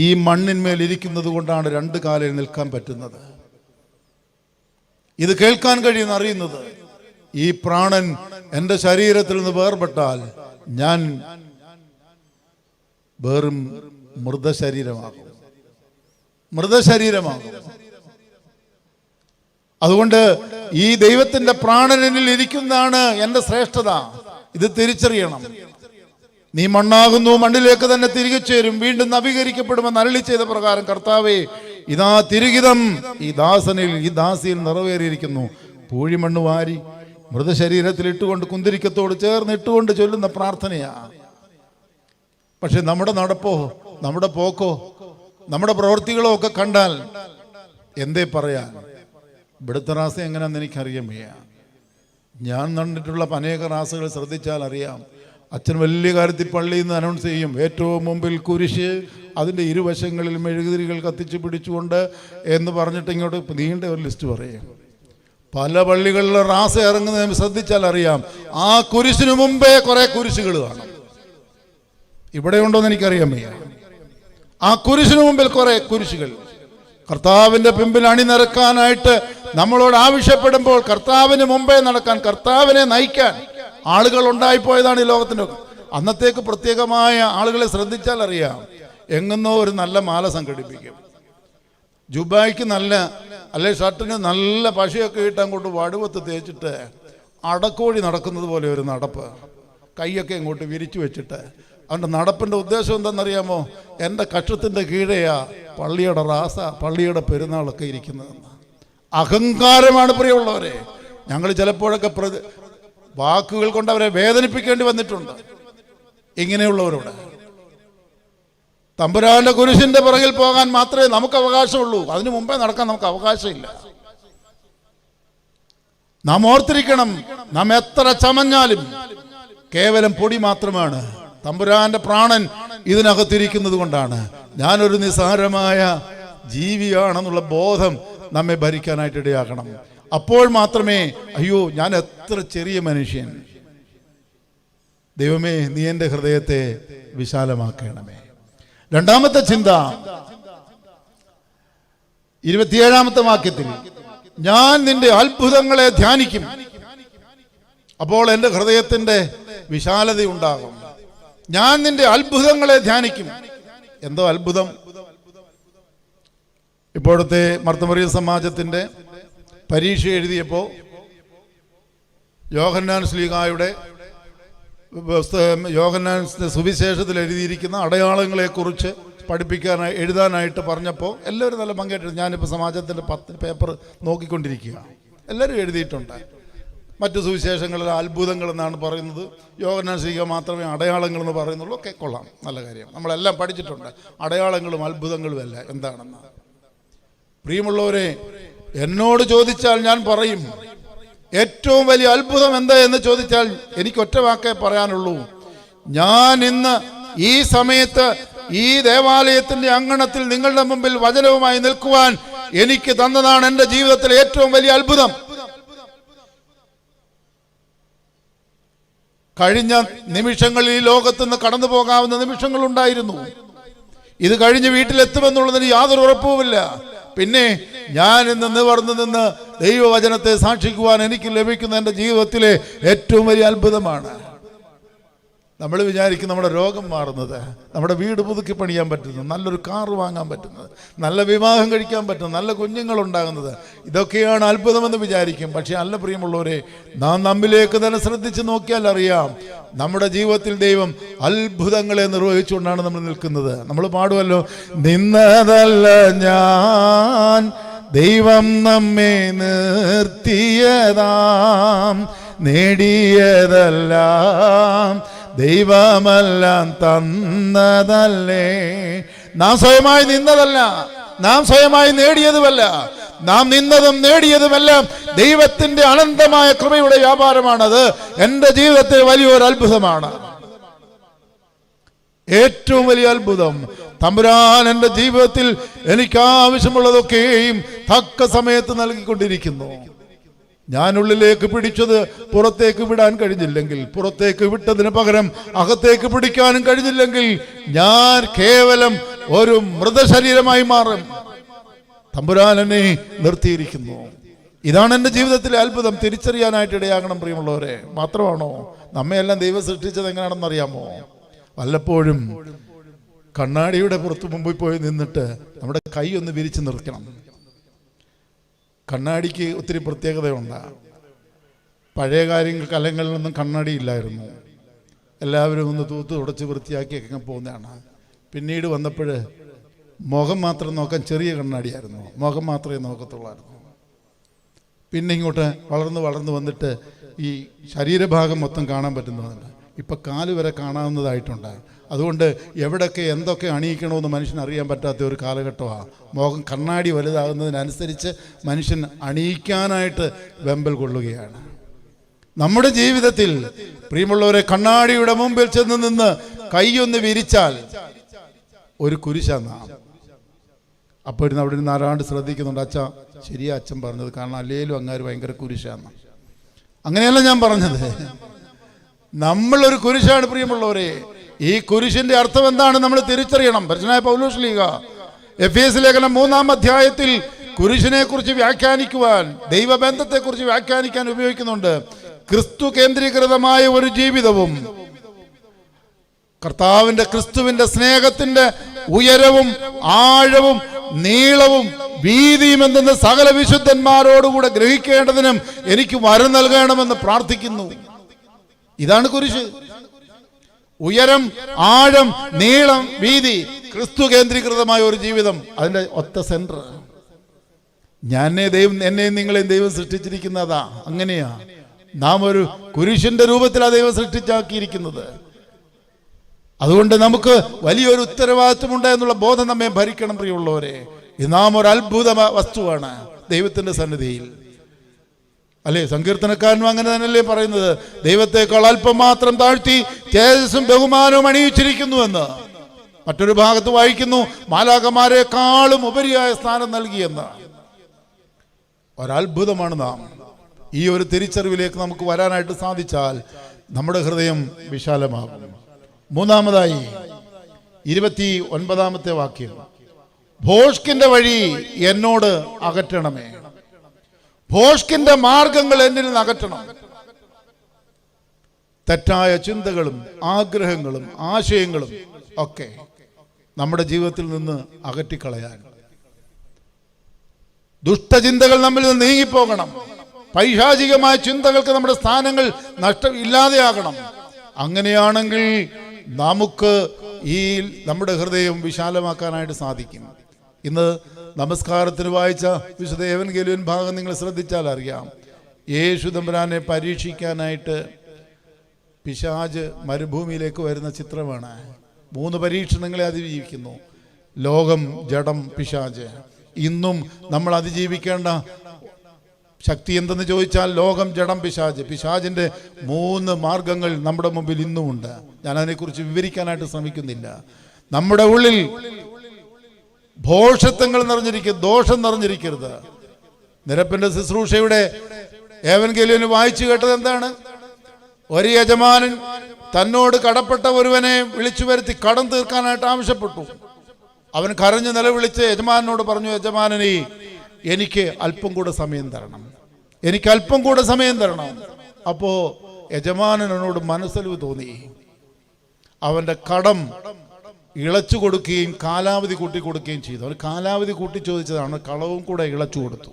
Speaker 1: ഈ മണ്ണിന്മേൽ ഇരിക്കുന്നത് കൊണ്ടാണ് 2 കാലിൽ നിൽക്കാൻ പറ്റുന്നത്. ഇത് കേൾക്കാൻ കഴിയുന്ന അറിയുന്നത്. ഈ പ്രാണൻ എൻ്റെ ശരീരത്തിൽ നിന്ന് വേർപെട്ടാൽ ഞാൻ വെറും മൃതശരീരമാകും. അതുകൊണ്ട് ഈ ദൈവത്തിന്റെ പ്രാണനിൽ ഇരിക്കുന്നതാണ് എൻ്റെ ശ്രേഷ്ഠത. ഇത് തിരിച്ചറിയണം. നീ മണ്ണാകുന്നു, മണ്ണിലേക്ക് തന്നെ തിരികെ ചേരും, വീണ്ടും നവീകരിക്കപ്പെടുമെന്ന് അരുളി ചെയ്ത പ്രകാരം കർത്താവേ, ഇതാ തിരുഹിതം ഈ ദാസനിൽ ഈ ദാസിയിൽ നിറവേറിയിരിക്കുന്നു. പൂഴിമണ്ണ് വാരി മൃതശരീരത്തിൽ ഇട്ടുകൊണ്ട് കുന്തിരിക്കത്തോട് ചേർന്ന് ഇട്ടുകൊണ്ട് ചൊല്ലുന്ന പ്രാർത്ഥനയാ. പക്ഷെ നമ്മുടെ നടപ്പോ, നമ്മുടെ പോക്കോ, നമ്മുടെ പ്രവൃത്തികളോ ഒക്കെ കണ്ടാൽ എന്തേ പറയാൻ? ഇവിടുത്തെ റാസ എങ്ങനെയാണെന്ന് എനിക്കറിയാൻ വയ്യ. ഞാൻ കണ്ടിട്ടുള്ള അനേക റാസകൾ ശ്രദ്ധിച്ചാൽ അറിയാം. അച്ഛൻ വലിയ കാര്യത്തിൽ പള്ളിയിൽ നിന്ന് അനൗൺസ് ചെയ്യും: ഏറ്റവും മുമ്പിൽ കുരിശ്, അതിൻ്റെ ഇരുവശങ്ങളിൽ മെഴുകുതിരികൾ കത്തിച്ച് പിടിച്ചുകൊണ്ട് എന്ന് പറഞ്ഞിട്ട് ഇങ്ങോട്ട് നീണ്ട ഒരു ലിസ്റ്റ് പറയും. പല പള്ളികളിലെ റാസ ഇറങ്ങുന്നത് ശ്രദ്ധിച്ചാൽ അറിയാം. ആ കുരിശിന് മുമ്പേ കുറെ കുരിശുകൾ കാണും. ഇവിടെ ഉണ്ടോയെന്ന് എനിക്കറിയാൻ വയ്യ. ആ കുരിശിന് മുമ്പിൽ കുറെ കുരിശുകൾ. കർത്താവിൻ്റെ പിമ്പിൽ അണിനിരക്കാനായിട്ട് നമ്മളോട് ആവശ്യപ്പെടുമ്പോൾ കർത്താവിന് മുമ്പേ നടക്കാൻ, കർത്താവിനെ നയിക്കാൻ ആളുകൾ ഉണ്ടായിപ്പോയതാണ് ഈ ലോകത്തിൻ്റെ. അന്നത്തേക്ക് പ്രത്യേകമായ ആളുകളെ ശ്രദ്ധിച്ചാൽ അറിയാം. എങ്ങുന്നോ ഒരു നല്ല മാല സംഘടിപ്പിക്കും, ജുബായ്ക്ക് നല്ല അല്ലെ ഷർട്ടിന് നല്ല പശയൊക്കെ ഇട്ടാൻ കൊണ്ട് വടുവത്ത് തേച്ചിട്ട് അടക്കോഴി നടക്കുന്നത് പോലെ ഒരു നടപ്പ്, കൈയൊക്കെ ഇങ്ങോട്ട് വിരിച്ചു വെച്ചിട്ട്. അവൻ്റെ നടപ്പിൻ്റെ ഉദ്ദേശം എന്താണെന്നറിയാമോ? എൻ്റെ കക്ഷത്തിൻ്റെ കീഴെയാ പള്ളിയുടെ റാസ, പള്ളിയുടെ പെരുന്നാളൊക്കെ ഇരിക്കുന്നതെന്ന്. അഹങ്കാരമാണ് പ്രിയമുള്ളവരെ. ഞങ്ങൾ ചിലപ്പോഴൊക്കെ വാക്കുകൾ കൊണ്ട് അവരെ വേദനിപ്പിക്കേണ്ടി വന്നിട്ടുണ്ട് ഇങ്ങനെയുള്ളവരോട്. തമ്പുരാന്റെ കുരിശിന്റെ പുറകിൽ പോകാൻ മാത്രമേ നമുക്ക് അവകാശമുള്ളൂ. അതിനു മുമ്പേ നടക്കാൻ നമുക്ക് അവകാശമില്ല. നാം ഓർത്തിരിക്കണം, നാം എത്ര ചമഞ്ഞാലും കേവലം പൊടി മാത്രമാണ്. തമ്പുരാന്റെ പ്രാണൻ ഇതിനകത്തിരിക്കുന്നത് കൊണ്ടാണ്. ഞാനൊരു നിസ്സാരമായ ജീവിയാണെന്നുള്ള ബോധം നമ്മെ ഭരിക്കാനായിട്ട് ഇടയാക്കണം. അപ്പോൾ മാത്രമേ, അയ്യോ ഞാൻ എത്ര ചെറിയ മനുഷ്യൻ, ദൈവമേ നീ എൻ്റെ ഹൃദയത്തെ വിശാലമാക്കണമേ. രണ്ടാമത്തെ ചിന്ത 27-ാമത്തെ വാക്യത്തിൽ, ഞാൻ നിന്റെ അത്ഭുതങ്ങളെ ധ്യാനിക്കും, അപ്പോൾ എൻ്റെ ഹൃദയത്തിന്റെ വിശാലത ഉണ്ടാകും. ഞാൻ നിന്റെ അത്ഭുതങ്ങളെ ധ്യാനിക്കും. എന്തോ അത്ഭുതം? ഇപ്പോഴത്തെ മർത്തമറിയ സമാജത്തിന്റെ പരീക്ഷ എഴുതിയപ്പോൾ യോഹന്നാൻ ശ്ലീഹായുടെ യോഹന്നാൻ സുവിശേഷത്തിൽ എഴുതിയിരിക്കുന്ന അടയാളങ്ങളെക്കുറിച്ച് പഠിപ്പിക്കാനായി എഴുതാനായിട്ട് പറഞ്ഞപ്പോൾ എല്ലാവരും നല്ല പങ്കെടുത്തു. ഞാനിപ്പോൾ സമാജത്തിൻ്റെ 10 പേപ്പർ നോക്കിക്കൊണ്ടിരിക്കുക. എല്ലാവരും എഴുതിയിട്ടുണ്ട്. മറ്റു സുവിശേഷങ്ങളിൽ അത്ഭുതങ്ങൾ എന്നാണ് പറയുന്നത്, യോഹന്നാൻ ശ്ലീഹ മാത്രമേ അടയാളങ്ങൾ എന്ന് പറയുന്നുള്ളൂ. ഒക്കെ കൊള്ളാം, നല്ല കാര്യം. നമ്മളെല്ലാം പഠിച്ചിട്ടുണ്ട് അടയാളങ്ങളും അത്ഭുതങ്ങളും എല്ലാം എന്താണെന്ന്. പ്രിയമുള്ളവരെ, എന്നോട് ചോദിച്ചാൽ ഞാൻ പറയും, ഏറ്റവും വലിയ അത്ഭുതം എന്താ എന്ന് ചോദിച്ചാൽ എനിക്ക് ഒറ്റ വാക്കേ പറയാനുള്ളൂ. ഞാൻ ഇന്ന് ഈ സമയത്ത് ഈ ദേവാലയത്തിന്റെ അങ്കണത്തിൽ നിങ്ങളുടെ മുമ്പിൽ വചനവുമായി നിൽക്കുവാൻ എനിക്ക് തന്നതാണ് എൻ്റെ ജീവിതത്തിലെ ഏറ്റവും വലിയ അത്ഭുതം. കഴിഞ്ഞ നിമിഷങ്ങളിൽ ഈ ലോകത്തുനിന്ന് കടന്നു പോകാവുന്ന നിമിഷങ്ങളുണ്ടായിരുന്നു. ഇത് കഴിഞ്ഞ് വീട്ടിലെത്തുമെന്നുള്ളതിന് യാതൊരു ഉറപ്പുമില്ല. പിന്നെ ഞാൻ ഇന്ന് നിവർന്നു നിന്ന് ദൈവവചനത്തെ സാക്ഷിക്കുവാൻ എനിക്ക് ലഭിക്കുന്ന എൻ്റെ ജീവിതത്തിലെ ഏറ്റവും വലിയ അത്ഭുതമാണ്. നമ്മൾ വിചാരിക്കും നമ്മുടെ രോഗം മാറുന്നത്, നമ്മുടെ വീട് പുതുക്കി പണിയാൻ പറ്റുന്നത്, നല്ലൊരു കാറ് വാങ്ങാൻ പറ്റുന്നത്, നല്ല വിവാഹം കഴിക്കാൻ പറ്റുന്നത്, നല്ല കുഞ്ഞുങ്ങളുണ്ടാകുന്നത്, ഇതൊക്കെയാണ് അത്ഭുതമെന്ന് വിചാരിക്കും. പക്ഷെ അല്ല പ്രിയമുള്ളവരെ, നാം നമ്മിലേക്ക് തന്നെ ശ്രദ്ധിച്ച് നോക്കിയാൽ അറിയാം, നമ്മുടെ ജീവിതത്തിൽ ദൈവം അത്ഭുതങ്ങളെ നിർവഹിച്ചുകൊണ്ടാണ് നമ്മൾ നിൽക്കുന്നത്. നമ്മൾ പാടുമല്ലോ, നിന്നതല്ല ഞാൻ ദൈവം നമ്മെ നിർത്തിയതാം, നേടിയതെല്ലാം ദൈവമെല്ലാം തന്നതല്ലേ. നാം സ്വയമായി നിന്നതല്ല, നാം സ്വയമായി നേടിയതുമല്ല, നാം നിന്നതും നേടിയതുമെല്ലാം ദൈവത്തിന്റെ അനന്തമായ കൃപയുടെ വ്യാപാരമാണത്. എൻ്റെ ജീവിതത്തിൽ വലിയൊരു അത്ഭുതമാണ്. ഏറ്റവും വലിയ അത്ഭുതം, തമ്പുരാൻ എൻ്റെ ജീവിതത്തിൽ എനിക്ക് ആവശ്യമുള്ളതൊക്കെയും തക്ക സമയത്ത് നൽകിക്കൊണ്ടിരിക്കുന്നു. ഞാനുള്ളിലേക്ക് പിടിച്ചത് പുറത്തേക്ക് വിടാൻ കഴിഞ്ഞില്ലെങ്കിൽ, പുറത്തേക്ക് വിട്ടതിന് പകരം അകത്തേക്ക് പിടിക്കാനും കഴിഞ്ഞില്ലെങ്കിൽ, ഞാൻ കേവലം ഒരു മൃതശരീരമായി മാറും. തമ്പുരാൻ എന്നെ നിർത്തിയിരിക്കുന്നു. ഇതാണ് എൻ്റെ ജീവിതത്തിലെ അത്ഭുതം. തിരിച്ചറിയാനായിട്ട് ഇടയാകണം പ്രിയമുള്ളവരെ. മാത്രമാണോ, നമ്മയെല്ലാം ദൈവം സൃഷ്ടിച്ചത് എങ്ങനെയാണെന്ന് അറിയാമോ? വല്ലപ്പോഴും കണ്ണാടിയുടെ പുറത്ത് മുമ്പിൽ പോയി നിന്നിട്ട് നമ്മുടെ കൈ ഒന്ന് വിരിച്ച് നിർത്തണം. കണ്ണാടിക്ക് ഒത്തിരി പ്രത്യേകതയുണ്ട്. പഴയ കാലങ്ങളിലൊന്നും കണ്ണാടി ഇല്ലായിരുന്നു. എല്ലാവരും ഒന്ന് തൂത്ത് തുടച്ച് വൃത്തിയാക്കിയൊക്കെ പോകുന്നതാണ്. പിന്നീട് വന്നപ്പോൾ മുഖം മാത്രം നോക്കാൻ ചെറിയ കണ്ണാടിയായിരുന്നു, മുഖം മാത്രമേ നോക്കത്തുള്ളായിരുന്നു. പിന്നെ ഇങ്ങോട്ട് വളർന്ന് വന്നിട്ട് ഈ ശരീരഭാഗം മൊത്തം കാണാൻ പറ്റുന്നതുണ്ട്. ഇപ്പം കാല് വരെ കാണാവുന്നതായിട്ടുണ്ട്. അതുകൊണ്ട് എവിടെയൊക്കെ എന്തൊക്കെ അണിയിക്കണമെന്ന് മനുഷ്യൻ അറിയാൻ പറ്റാത്ത ഒരു കാലഘട്ടമാണ്. മുഖം കണ്ണാടി വലുതാകുന്നതിനനുസരിച്ച് മനുഷ്യൻ അണിയിക്കാനായിട്ട് വെമ്പൽ കൊള്ളുകയാണ്. നമ്മുടെ ജീവിതത്തിൽ പ്രിയമുള്ളവരെ, കണ്ണാടിയുടെ മുമ്പിൽ ചെന്ന് നിന്ന് കൈയൊന്ന് വിരിച്ചാൽ ഒരു കുരിശാണ്. അപ്പോൾ അവിടെ നിന്ന് ആരാണ്ട് ശ്രദ്ധിക്കുന്നുണ്ട്, അച്ഛാ ശരിയാ അച്ഛൻ പറഞ്ഞത്, കാരണം അല്ലേലും അങ്ങാര് ഭയങ്കര കുരിശാണ്. അങ്ങനെയല്ല ഞാൻ പറഞ്ഞത്, നമ്മളൊരു കുരിശാണ് പ്രിയമുള്ളവരെ. ഈ കുരിശിന്റെ അർത്ഥം എന്താണ് നമ്മൾ തിരിച്ചറിയണം. പരിശുദ്ധനായ പൗലോസ് ശ്ലീഹ എഫേസ്യ ലേഖനം 3-ാം അധ്യായത്തിൽ കുരിശിനെ കുറിച്ച് വ്യാഖ്യാനിക്കുവാൻ, ദൈവബന്ധത്തെക്കുറിച്ച് വ്യാഖ്യാനിക്കാൻ ഉപയോഗിക്കുന്നുണ്ട്. ക്രിസ്തു കേന്ദ്രീകൃതമായ ഒരു ജീവിതവും ക്രിസ്തുവിന്റെ സ്നേഹത്തിന്റെ ഉയരവും ആഴവും നീളവും വീതിയും എന്തെന്ന് സകല വിശുദ്ധന്മാരോടുകൂടെ ഗ്രഹിക്കേണ്ടതിനും എനിക്ക് വരം നൽകണമെന്ന് പ്രാർത്ഥിക്കുന്നു. ഇതാണ് കുരിശ്. ഉയരം, ആഴം, നീളം, വീതി, ക്രിസ്തു കേന്ദ്രീകൃതമായ ഒരു ജീവിതം, അതിന്റെ ഒത്ത സെന്റർ. എന്നെയും നിങ്ങളെയും ദൈവം സൃഷ്ടിച്ചിരിക്കുന്നതാ. അങ്ങനെയാ നാം ഒരു കുരിശിന്റെ രൂപത്തിലാണ് ദൈവം സൃഷ്ടിച്ചാക്കിയിരിക്കുന്നത്. അതുകൊണ്ട് നമുക്ക് വലിയൊരു ഉത്തരവാദിത്വമുണ്ട് എന്നുള്ള ബോധം നമ്മെ ഭരിക്കണം പ്രിയമുള്ളവരെ. നാം ഒരു അത്ഭുത വസ്തുവാണ് ദൈവത്തിന്റെ സന്നിധിയിൽ. അല്ലേ, സങ്കീർത്തനക്കാരനും അങ്ങനെ തന്നെയല്ലേ പറയുന്നത്, ദൈവത്തെക്കാൾ അല്പം മാത്രം താഴ്ത്തി തേജസ്സും ബഹുമാനവും അണിയിച്ചിരിക്കുന്നു എന്ന്. മറ്റൊരു ഭാഗത്ത് വായിക്കുന്നു, മാലാഖമാരെക്കാളും ഉപരിയായ സ്ഥാനം നൽകിയെന്ന്. ഒരത്ഭുതമാണ് നാം. ഈ ഒരു തിരിച്ചറിവിലേക്ക് നമുക്ക് വരാനായിട്ട് സാധിച്ചാൽ നമ്മുടെ ഹൃദയം വിശാലമാകും. മൂന്നാമതായി 29-ാമത്തെ വാക്യം, ഭോഷ്കിന്റെ വഴി എന്നോട് അകറ്റണമേ. ഭോഷ്കിന്റെ മാർഗങ്ങൾ എന്നിൽ നിന്ന് അകറ്റണം. തെറ്റായ ചിന്തകളും ആഗ്രഹങ്ങളും ആശയങ്ങളും ഒക്കെ നമ്മുടെ ജീവിതത്തിൽ നിന്ന് അകറ്റിക്കളയാൻ, ദുഷ്ടചിന്തകൾ നമ്മിൽ നിന്ന് നീങ്ങിപ്പോകണം. പൈശാചികമായ ചിന്തകൾക്ക് നമ്മുടെ സ്ഥാനങ്ങൾ ഇല്ലാതെയാകണം. അങ്ങനെയാണെങ്കിൽ നമുക്ക് ഈ നമ്മുടെ ഹൃദയം വിശാലമാക്കാനായിട്ട് സാധിക്കും. ഇന്ന് നമസ്കാരത്തിന് വായിച്ച വിശുദ്ധ എവൻഗേലിയൻ ഭാഗം നിങ്ങൾ ശ്രദ്ധിച്ചാൽ അറിയാം, യേശു തമ്പുരാനെ പരീക്ഷിക്കാനായിട്ട് പിശാച് മരുഭൂമിയിലേക്ക് വരുന്ന ചിത്രമാണ്. 3 പരീക്ഷണങ്ങളെ അതിജീവിക്കുന്നു: ലോകം, ജഡം, പിശാച്. ഇന്നും നമ്മൾ അതിജീവിക്കേണ്ട ശക്തി എന്തെന്ന് ചോദിച്ചാൽ ലോകം, ജഡം, പിശാച്. പിശാചിന്റെ 3 മാർഗങ്ങൾ നമ്മുടെ മുമ്പിൽ ഇന്നുമുണ്ട്. ഞാൻ അതിനെക്കുറിച്ച് വിവരിക്കാനായിട്ട് ശ്രമിക്കുന്നില്ല. നമ്മുടെ ഉള്ളിൽ ഭോഷത്വങ്ങൾ നിറഞ്ഞിരിക്കരുത്, ദോഷം നിറഞ്ഞിരിക്കരുത്. നിരപ്പിന്റെ ശുശ്രൂഷയുടെ എവൻഗേലിയന് വായിച്ചു കേട്ടത് എന്താണ്? ഒരു യജമാനൻ തന്നോട് കടപ്പെട്ട ഒരുവനെ വിളിച്ചു വരുത്തി കടം തീർക്കാനായിട്ട് ആവശ്യപ്പെട്ടു. അവൻ കരഞ്ഞു നിലവിളിച്ച് യജമാനോട് പറഞ്ഞു, യജമാനനെ, എനിക്ക് അല്പം കൂടെ സമയം തരണം, എനിക്ക് അല്പം കൂടെ സമയം തരണം. അപ്പോ യജമാനനോട് മനസ്സലിവ് തോന്നി. അവന്റെ കടം ഇളച്ചു കൊടുക്കുകയും കാലാവധി കൂട്ടി കൊടുക്കുകയും ചെയ്തു. അവൻ കാലാവധി കൂട്ടി ചോദിച്ചതാണ്, കളവും കൂടെ ഇളച്ചു കൊടുത്തു.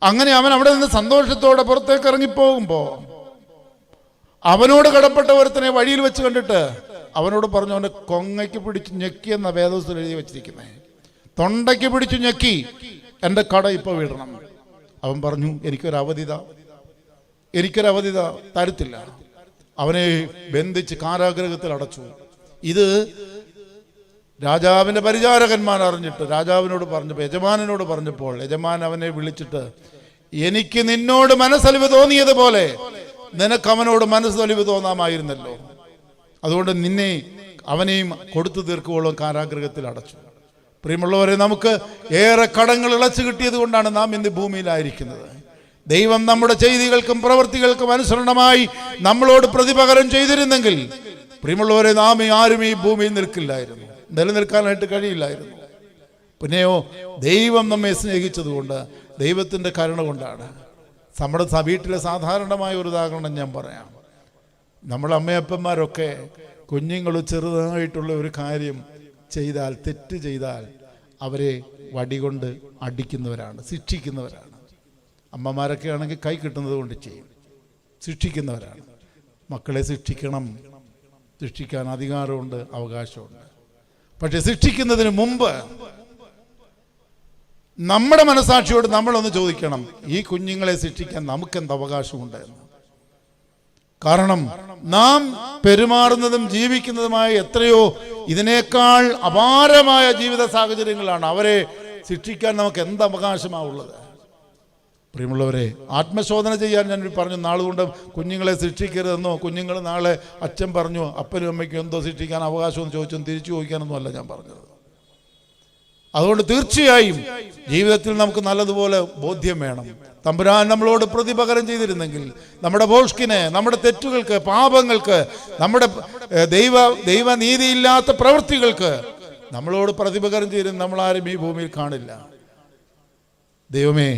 Speaker 1: അങ്ങനെ അവൻ അവിടെ നിന്ന് സന്തോഷത്തോടെ പുറത്തേക്ക് ഇറങ്ങിപ്പോകുമ്പോ അവനോട് കടപ്പെട്ട ഒരുത്തനെ വഴിയിൽ വെച്ച് കണ്ടിട്ട് അവനോട് പറഞ്ഞു, അവന്റെ കൊങ്ങയ്ക്ക് പിടിച്ചു ഞെക്കി എന്ന വേദപുസ്തകത്തിൽ എഴുതി വെച്ചിരിക്കുന്നത്. തൊണ്ടയ്ക്ക് പിടിച്ചു ഞെക്കി, എൻ്റെ കട ഇപ്പൊ വിടണം. അവൻ പറഞ്ഞു, എനിക്കൊരവധിത തരത്തില്ല. അവനെ ബന്ധിച്ച് കാരാഗൃഹത്തിൽ അടച്ചു. ഇത് രാജാവിന്റെ പരിചാരകന്മാർ അറിഞ്ഞിട്ട് രാജാവിനോട് പറഞ്ഞപ്പോൾ, യജമാനനോട് പറഞ്ഞപ്പോൾ, യജമാൻ അവനെ വിളിച്ചിട്ട്, എനിക്ക് നിന്നോട് മനസ്സലിവ് തോന്നിയതുപോലെ നിനക്ക് അവനോട് മനസ്സലിവ് തോന്നാമായിരുന്നല്ലോ. അതുകൊണ്ട് അവനെയും കൊടുത്തു തീർക്കുവോളം കാരാഗൃഹത്തിൽ അടച്ചു. പ്രിയമുള്ളവരെ, നമുക്ക് ഏറെ കടങ്ങൾ ഇളച്ചു കിട്ടിയത് കൊണ്ടാണ് നാം ഇന്ന് ഭൂമിയിലായിരിക്കുന്നത്. ദൈവം നമ്മുടെ ചെയ്തികൾക്കും പ്രവൃത്തികൾക്കും അനുസരണമായി നമ്മളോട് പ്രതിപകരം ചെയ്തിരുന്നെങ്കിൽ പ്രിയമുള്ളവരെ, നാം ആരും ഈ ഭൂമിയിൽ നിൽക്കില്ലായിരുന്നു, നിലനിൽക്കാനായിട്ട് കഴിയില്ലായിരുന്നു. പിന്നെയോ ദൈവം നമ്മെ സ്നേഹിച്ചതുകൊണ്ട്, ദൈവത്തിൻ്റെ കരുണ കൊണ്ടാണ്. നമ്മുടെ വീട്ടിലെ സാധാരണമായ ഒരു ഉദാഹരണം ഞാൻ പറയാം. നമ്മുടെ അമ്മയപ്പന്മാരൊക്കെ കുഞ്ഞുങ്ങൾ ചെറുതായിട്ടുള്ള ഒരു കാര്യം ചെയ്താൽ, തെറ്റ് ചെയ്താൽ അവരെ വടികൊണ്ട് അടിക്കുന്നവരാണ്, ശിക്ഷിക്കുന്നവരാണ്. അമ്മമാരൊക്കെ ആണെങ്കിൽ കൈ കിട്ടുന്നത് കൊണ്ട് ചെയ്യും, ശിക്ഷിക്കുന്നവരാണ്. മക്കളെ ശിക്ഷിക്കാൻ അധികാരമുണ്ട്, അവകാശമുണ്ട്. പക്ഷെ ശിക്ഷിക്കുന്നതിന് മുമ്പ് നമ്മുടെ മനസാക്ഷിയോട് നമ്മളൊന്ന് ചോദിക്കണം, ഈ കുഞ്ഞുങ്ങളെ ശിക്ഷിക്കാൻ നമുക്കെന്ത് അവകാശമുണ്ട് എന്ന്. കാരണം നാം പെരുമാറുന്നതും ജീവിക്കുന്നതുമായ എത്രയോ ഇതിനേക്കാൾ അപാരമായ ജീവിത സാഹചര്യങ്ങളാണ്. അവരെ ശിക്ഷിക്കാൻ നമുക്ക് എന്ത് അവകാശമാണുള്ളത്? പ്രിയമുള്ളവരെ, ആത്മശോധന ചെയ്യാൻ ഞാൻ പറഞ്ഞു. നാളുകൊണ്ട് കുഞ്ഞുങ്ങളെ ശിക്ഷിക്കരുതെന്നോ, കുഞ്ഞുങ്ങൾ നാളെ അച്ഛൻ പറഞ്ഞു അപ്പനും അമ്മയ്ക്കും എന്തോ ശിക്ഷിക്കാൻ അവകാശമെന്ന് ചോദിച്ചൊന്നും തിരിച്ചു ചോദിക്കാനൊന്നും അല്ല ഞാൻ പറഞ്ഞത്. അതുകൊണ്ട് തീർച്ചയായും ജീവിതത്തിൽ നമുക്ക് നല്ലതുപോലെ ബോധ്യം വേണം. തമ്പുരാൻ നമ്മളോട് പ്രതിപകരം ചെയ്തിരുന്നെങ്കിൽ, നമ്മുടെ ഭോഷ്കിന്, നമ്മുടെ തെറ്റുകൾക്ക്, പാപങ്ങൾക്ക്, നമ്മുടെ ദൈവനീതിയില്ലാത്ത പ്രവൃത്തികൾക്ക് നമ്മളോട് പ്രതിപകരം ചെയ്തിരുന്ന നമ്മളാരും ഈ ഭൂമിയിൽ കാണില്ല. ദൈവമേ,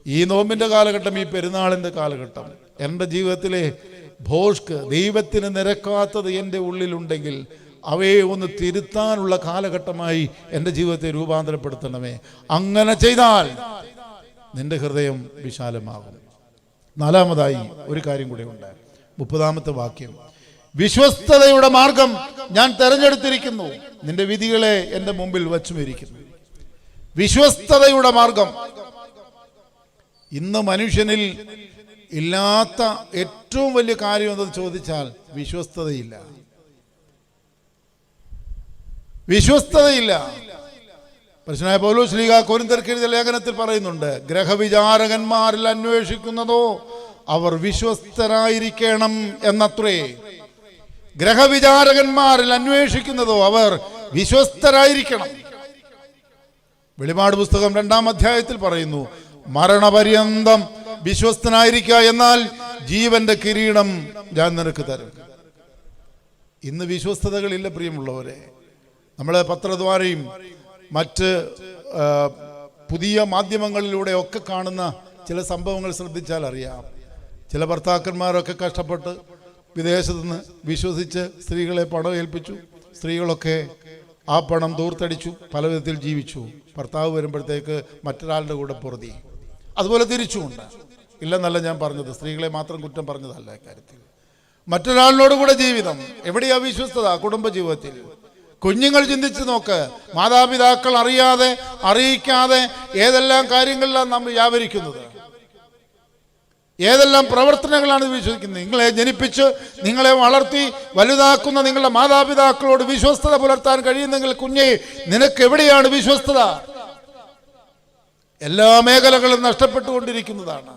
Speaker 1: ഈ നോമ്പിന്റെ കാലഘട്ടം, ഈ പെരുന്നാളിന്റെ കാലഘട്ടം, എൻ്റെ ജീവിതത്തിലെ ഭോഷ്ക്, ദൈവത്തിന് നിരക്കാത്തത് എൻ്റെ ഉള്ളിലുണ്ടെങ്കിൽ അവയെ ഒന്ന് തിരുത്താനുള്ള കാലഘട്ടമായി എൻ്റെ ജീവിതത്തെ രൂപാന്തരപ്പെടുത്തണമേ. അങ്ങനെ ചെയ്താൽ നിന്റെ ഹൃദയം വിശാലമാകും. 4-മതായി ഒരു കാര്യം കൂടെ ഉണ്ട്. 30-ാമത്തെ വാക്യം, വിശ്വസ്തതയുടെ മാർഗം ഞാൻ തെരഞ്ഞെടുത്തിരിക്കുന്നു, നിന്റെ വിധികളെ എൻ്റെ മുമ്പിൽ വച്ചുമിരിക്കുന്നു. വിശ്വസ്തതയുടെ മാർഗം. ഇന്ന് മനുഷ്യനിൽ ഇല്ലാത്ത ഏറ്റവും വലിയ കാര്യം എന്തെന്ന് ചോദിച്ചാൽ വിശ്വസ്തതയില്ല. വിശ്വസ്തതയില്ല. പരിശുദ്ധനായ പൗലോസ് ശ്ലീഹ കൊരിന്ത്യർക്ക് എഴുതിയ ലേഖനത്തിൽ പറയുന്നുണ്ട്, ഗ്രഹവിചാരകന്മാരിൽ അന്വേഷിക്കുന്നതോ അവർ വിശ്വസ്തരായിരിക്കണം എന്നത്രേ. ഗ്രഹവിചാരകന്മാരിൽ അന്വേഷിക്കുന്നതോ അവർ വിശ്വസ്തരായിരിക്കണം. വെളിപാട് പുസ്തകം 2-ാം അധ്യായത്തിൽ പറയുന്നു, മരണപര്യന്തം വിശ്വസ്തനായിരിക്കുക, എന്നാൽ ജീവന്റെ കിരീടം ഞാൻ നിനക്ക് തരും. ഇന്ന് വിശ്വസ്തതകളില്ല പ്രിയമുള്ളവരെ. നമ്മളെ പത്രദ്വാരയും മറ്റ് പുതിയ മാധ്യമങ്ങളിലൂടെ ഒക്കെ കാണുന്ന ചില സംഭവങ്ങൾ ശ്രദ്ധിച്ചാൽ അറിയാം. ചില ഭർത്താക്കന്മാരൊക്കെ കഷ്ടപ്പെട്ട് വിദേശത്ത് നിന്ന് വിശ്വസിച്ച് സ്ത്രീകളെ പണം ഏൽപ്പിച്ചു. സ്ത്രീകളൊക്കെ ആ പണം ദൂർത്തടിച്ചു, പല വിധത്തിൽ ജീവിച്ചു. ഭർത്താവ് വരുമ്പോഴത്തേക്ക് മറ്റൊരാളുടെ കൂടെ പൊറുതി. അതുപോലെ തിരിച്ചുമുണ്ട്. ഇല്ലെന്നല്ല ഞാൻ പറഞ്ഞത്, സ്ത്രീകളെ മാത്രം കുറ്റം പറഞ്ഞതല്ല ഇക്കാര്യത്തിൽ. മറ്റൊരാളിനോട് കൂടെ ജീവിതം. എവിടെയാ വിശ്വസ്തത? കുടുംബജീവിതത്തിൽ. കുഞ്ഞുങ്ങൾ ചിന്തിച്ച് നോക്ക്, മാതാപിതാക്കൾ അറിയാതെ അറിയിക്കാതെ ഏതെല്ലാം കാര്യങ്ങളിലാണ് നാം വ്യാപരിക്കുന്നത്, ഏതെല്ലാം പ്രവർത്തനങ്ങളാണ് വിശ്വസിക്കുന്നത്. നിങ്ങളെ ജനിപ്പിച്ച് നിങ്ങളെ വളർത്തി വലുതാക്കുന്ന നിങ്ങളുടെ മാതാപിതാക്കളോട് വിശ്വസ്തത പുലർത്താൻ കഴിയുന്നെങ്കിൽ കുഞ്ഞെ, നിനക്ക് എവിടെയാണ് വിശ്വസ്തത? എല്ലാ മേഖലകളും നഷ്ടപ്പെട്ടുകൊണ്ടിരിക്കുന്നതാണ്.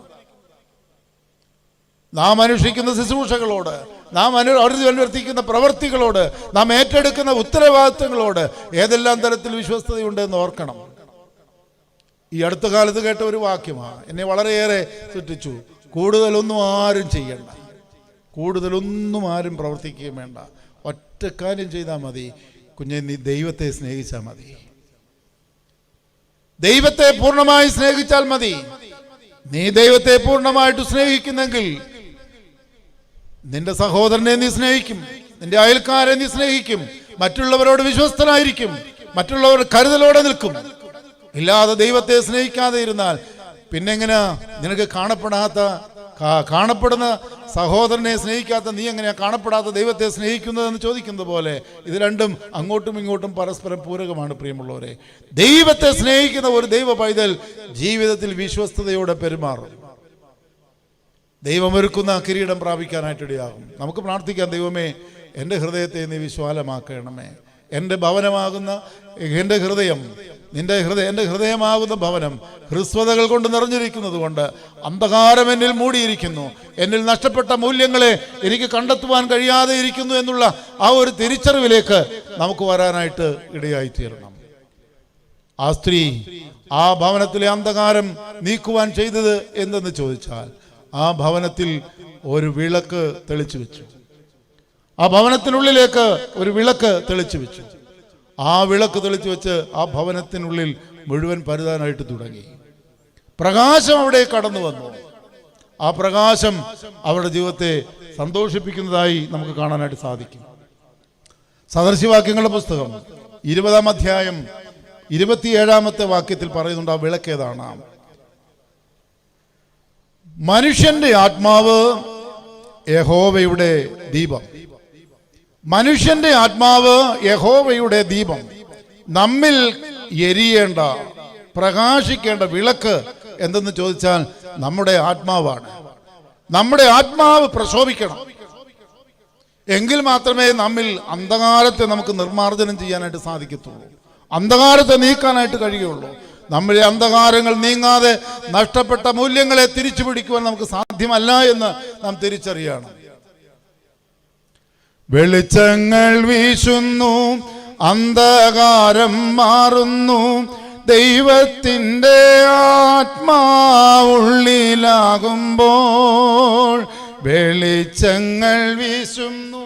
Speaker 1: നാം അനുഷ്ഠിക്കുന്ന ശുശ്രൂഷകളോട്, നാം അനുവർത്തിക്കുന്ന പ്രവൃത്തികളോട്, നാം ഏറ്റെടുക്കുന്ന ഉത്തരവാദിത്തങ്ങളോട് ഏതെല്ലാം തരത്തിൽ വിശ്വസ്തതയുണ്ട് എന്ന് ഓർക്കണം. ഈ അടുത്ത കാലത്ത് കേട്ട ഒരു വാക്യമാണ് എന്നെ വളരെയേറെ സൃഷ്ടിച്ചു. കൂടുതലൊന്നും ആരും ചെയ്യണ്ട, കൂടുതലൊന്നും ആരും പ്രവർത്തിക്കുകയും വേണ്ട. ഒറ്റ കാര്യം ചെയ്താൽ മതി കുഞ്ഞെ, നീ ദൈവത്തെ സ്നേഹിച്ചാൽ മതി. ദൈവത്തെ പൂർണ്ണമായി സ്നേഹിച്ചാൽ മതി. നീ ദൈവത്തെ പൂർണ്ണമായിട്ട് സ്നേഹിക്കുന്നെങ്കിൽ നിന്റെ സഹോദരനെ നീ സ്നേഹിക്കും, നിന്റെ അയൽക്കാരെ നീ സ്നേഹിക്കും, മറ്റുള്ളവരോട് വിശ്വസ്തനായിരിക്കും, മറ്റുള്ളവർ കരുതലോടെ നിൽക്കും. ഇല്ലാതെ ദൈവത്തെ സ്നേഹിക്കാതെ ഇരുന്നാൽ പിന്നെങ്ങനെയാ നിനക്ക് കാണപ്പെടുന്ന സഹോദരനെ സ്നേഹിക്കാത്ത നീ എങ്ങനെയാ കാണപ്പെടാത്ത ദൈവത്തെ സ്നേഹിക്കുന്നതെന്ന് ചോദിക്കുന്നത് പോലെ ഇത് രണ്ടും അങ്ങോട്ടും ഇങ്ങോട്ടും പരസ്പരം പൂരകമാണ് പ്രിയമുള്ളവരെ. ദൈവത്തെ സ്നേഹിക്കുന്ന ഒരു ദൈവ പൈതൽ ജീവിതത്തിൽ വിശ്വസ്തയോടെ പെരുമാറും. ദൈവമൊരുക്കുന്ന കിരീടം പ്രാപിക്കാനായിട്ടിടയാകും. നമുക്ക് പ്രാർത്ഥിക്കാം, ദൈവമേ എൻ്റെ ഹൃദയത്തെ നീ വിശാലമാക്കണമേ. എൻ്റെ ഭവനമാകുന്ന എൻ്റെ ഹൃദയം, എൻ്റെ ഹൃദയമാകുന്ന ഭവനം ഹ്രസ്വതകൾ കൊണ്ട് നിറഞ്ഞിരിക്കുന്നത് കൊണ്ട് അന്ധകാരം എന്നിൽ മൂടിയിരിക്കുന്നു, എന്നിൽ നഷ്ടപ്പെട്ട മൂല്യങ്ങളെ എനിക്ക് കണ്ടെത്തുവാൻ കഴിയാതെ ഇരിക്കുന്നു എന്നുള്ള ആ ഒരു തിരിച്ചറിവിലേക്ക് നമുക്ക് വരാനായിട്ട് ഇടയായിത്തീരണം. ആ സ്ത്രീ ആ ഭവനത്തിലെ അന്ധകാരം നീക്കുവാൻ ചെയ്തത് എന്തെന്ന് ചോദിച്ചാൽ, ആ ഭവനത്തിൽ ഒരു വിളക്ക് തെളിച്ചു വെച്ചു. ആ ഭവനത്തിനുള്ളിലേക്ക് ഒരു വിളക്ക് തെളിച്ചു വെച്ചു. ആ വിളക്ക് തെളിച്ചു വെച്ച് ആ ഭവനത്തിനുള്ളിൽ മുഴുവൻ പരുതാനായിട്ട് തുടങ്ങി. പ്രകാശം അവിടെ കടന്നു വന്നു. ആ പ്രകാശം അവരുടെ ജീവിതത്തെ സന്തോഷിപ്പിക്കുന്നതായി നമുക്ക് കാണാനായിട്ട് സാധിക്കും. സദൃശവാക്യങ്ങളുടെ പുസ്തകം 20-ാം അധ്യായം 27-ാമത്തെ വാക്യത്തിൽ പറയുന്നുണ്ട്, ആ വിളക്ക് ഏതാണ്? മനുഷ്യന്റെ ആത്മാവ് യഹോവയുടെ ദീപം. മനുഷ്യന്റെ ആത്മാവ് യഹോവയുടെ ദീപം. നമ്മിൽ എരിയേണ്ട പ്രകാശിക്കേണ്ട വിളക്ക് എന്തെന്ന് ചോദിച്ചാൽ നമ്മുടെ ആത്മാവാണ്. നമ്മുടെ ആത്മാവ് പ്രശോഭിക്കണം. എങ്കിൽ മാത്രമേ നമ്മിൽ അന്ധകാരത്തെ നമുക്ക് നിർമ്മാർജ്ജനം ചെയ്യാനായിട്ട് സാധിക്കത്തുള്ളൂ, അന്ധകാരത്തെ നീക്കാനായിട്ട് കഴിയുള്ളൂ. നമ്മുടെ അന്ധകാരങ്ങൾ നീങ്ങാതെ നഷ്ടപ്പെട്ട മൂല്യങ്ങളെ തിരിച്ചു പിടിക്കുവാൻ നമുക്ക് സാധ്യമല്ല എന്ന് നാം തിരിച്ചറിയണം. വെളിച്ചങ്ങൾ വീശുന്നു, അന്ധകാരം മാറുന്നു, ദൈവത്തിൻ്റെ ആത്മാവുള്ളിലാകുമ്പോൾ. വെളിച്ചങ്ങൾ വീശുന്നു,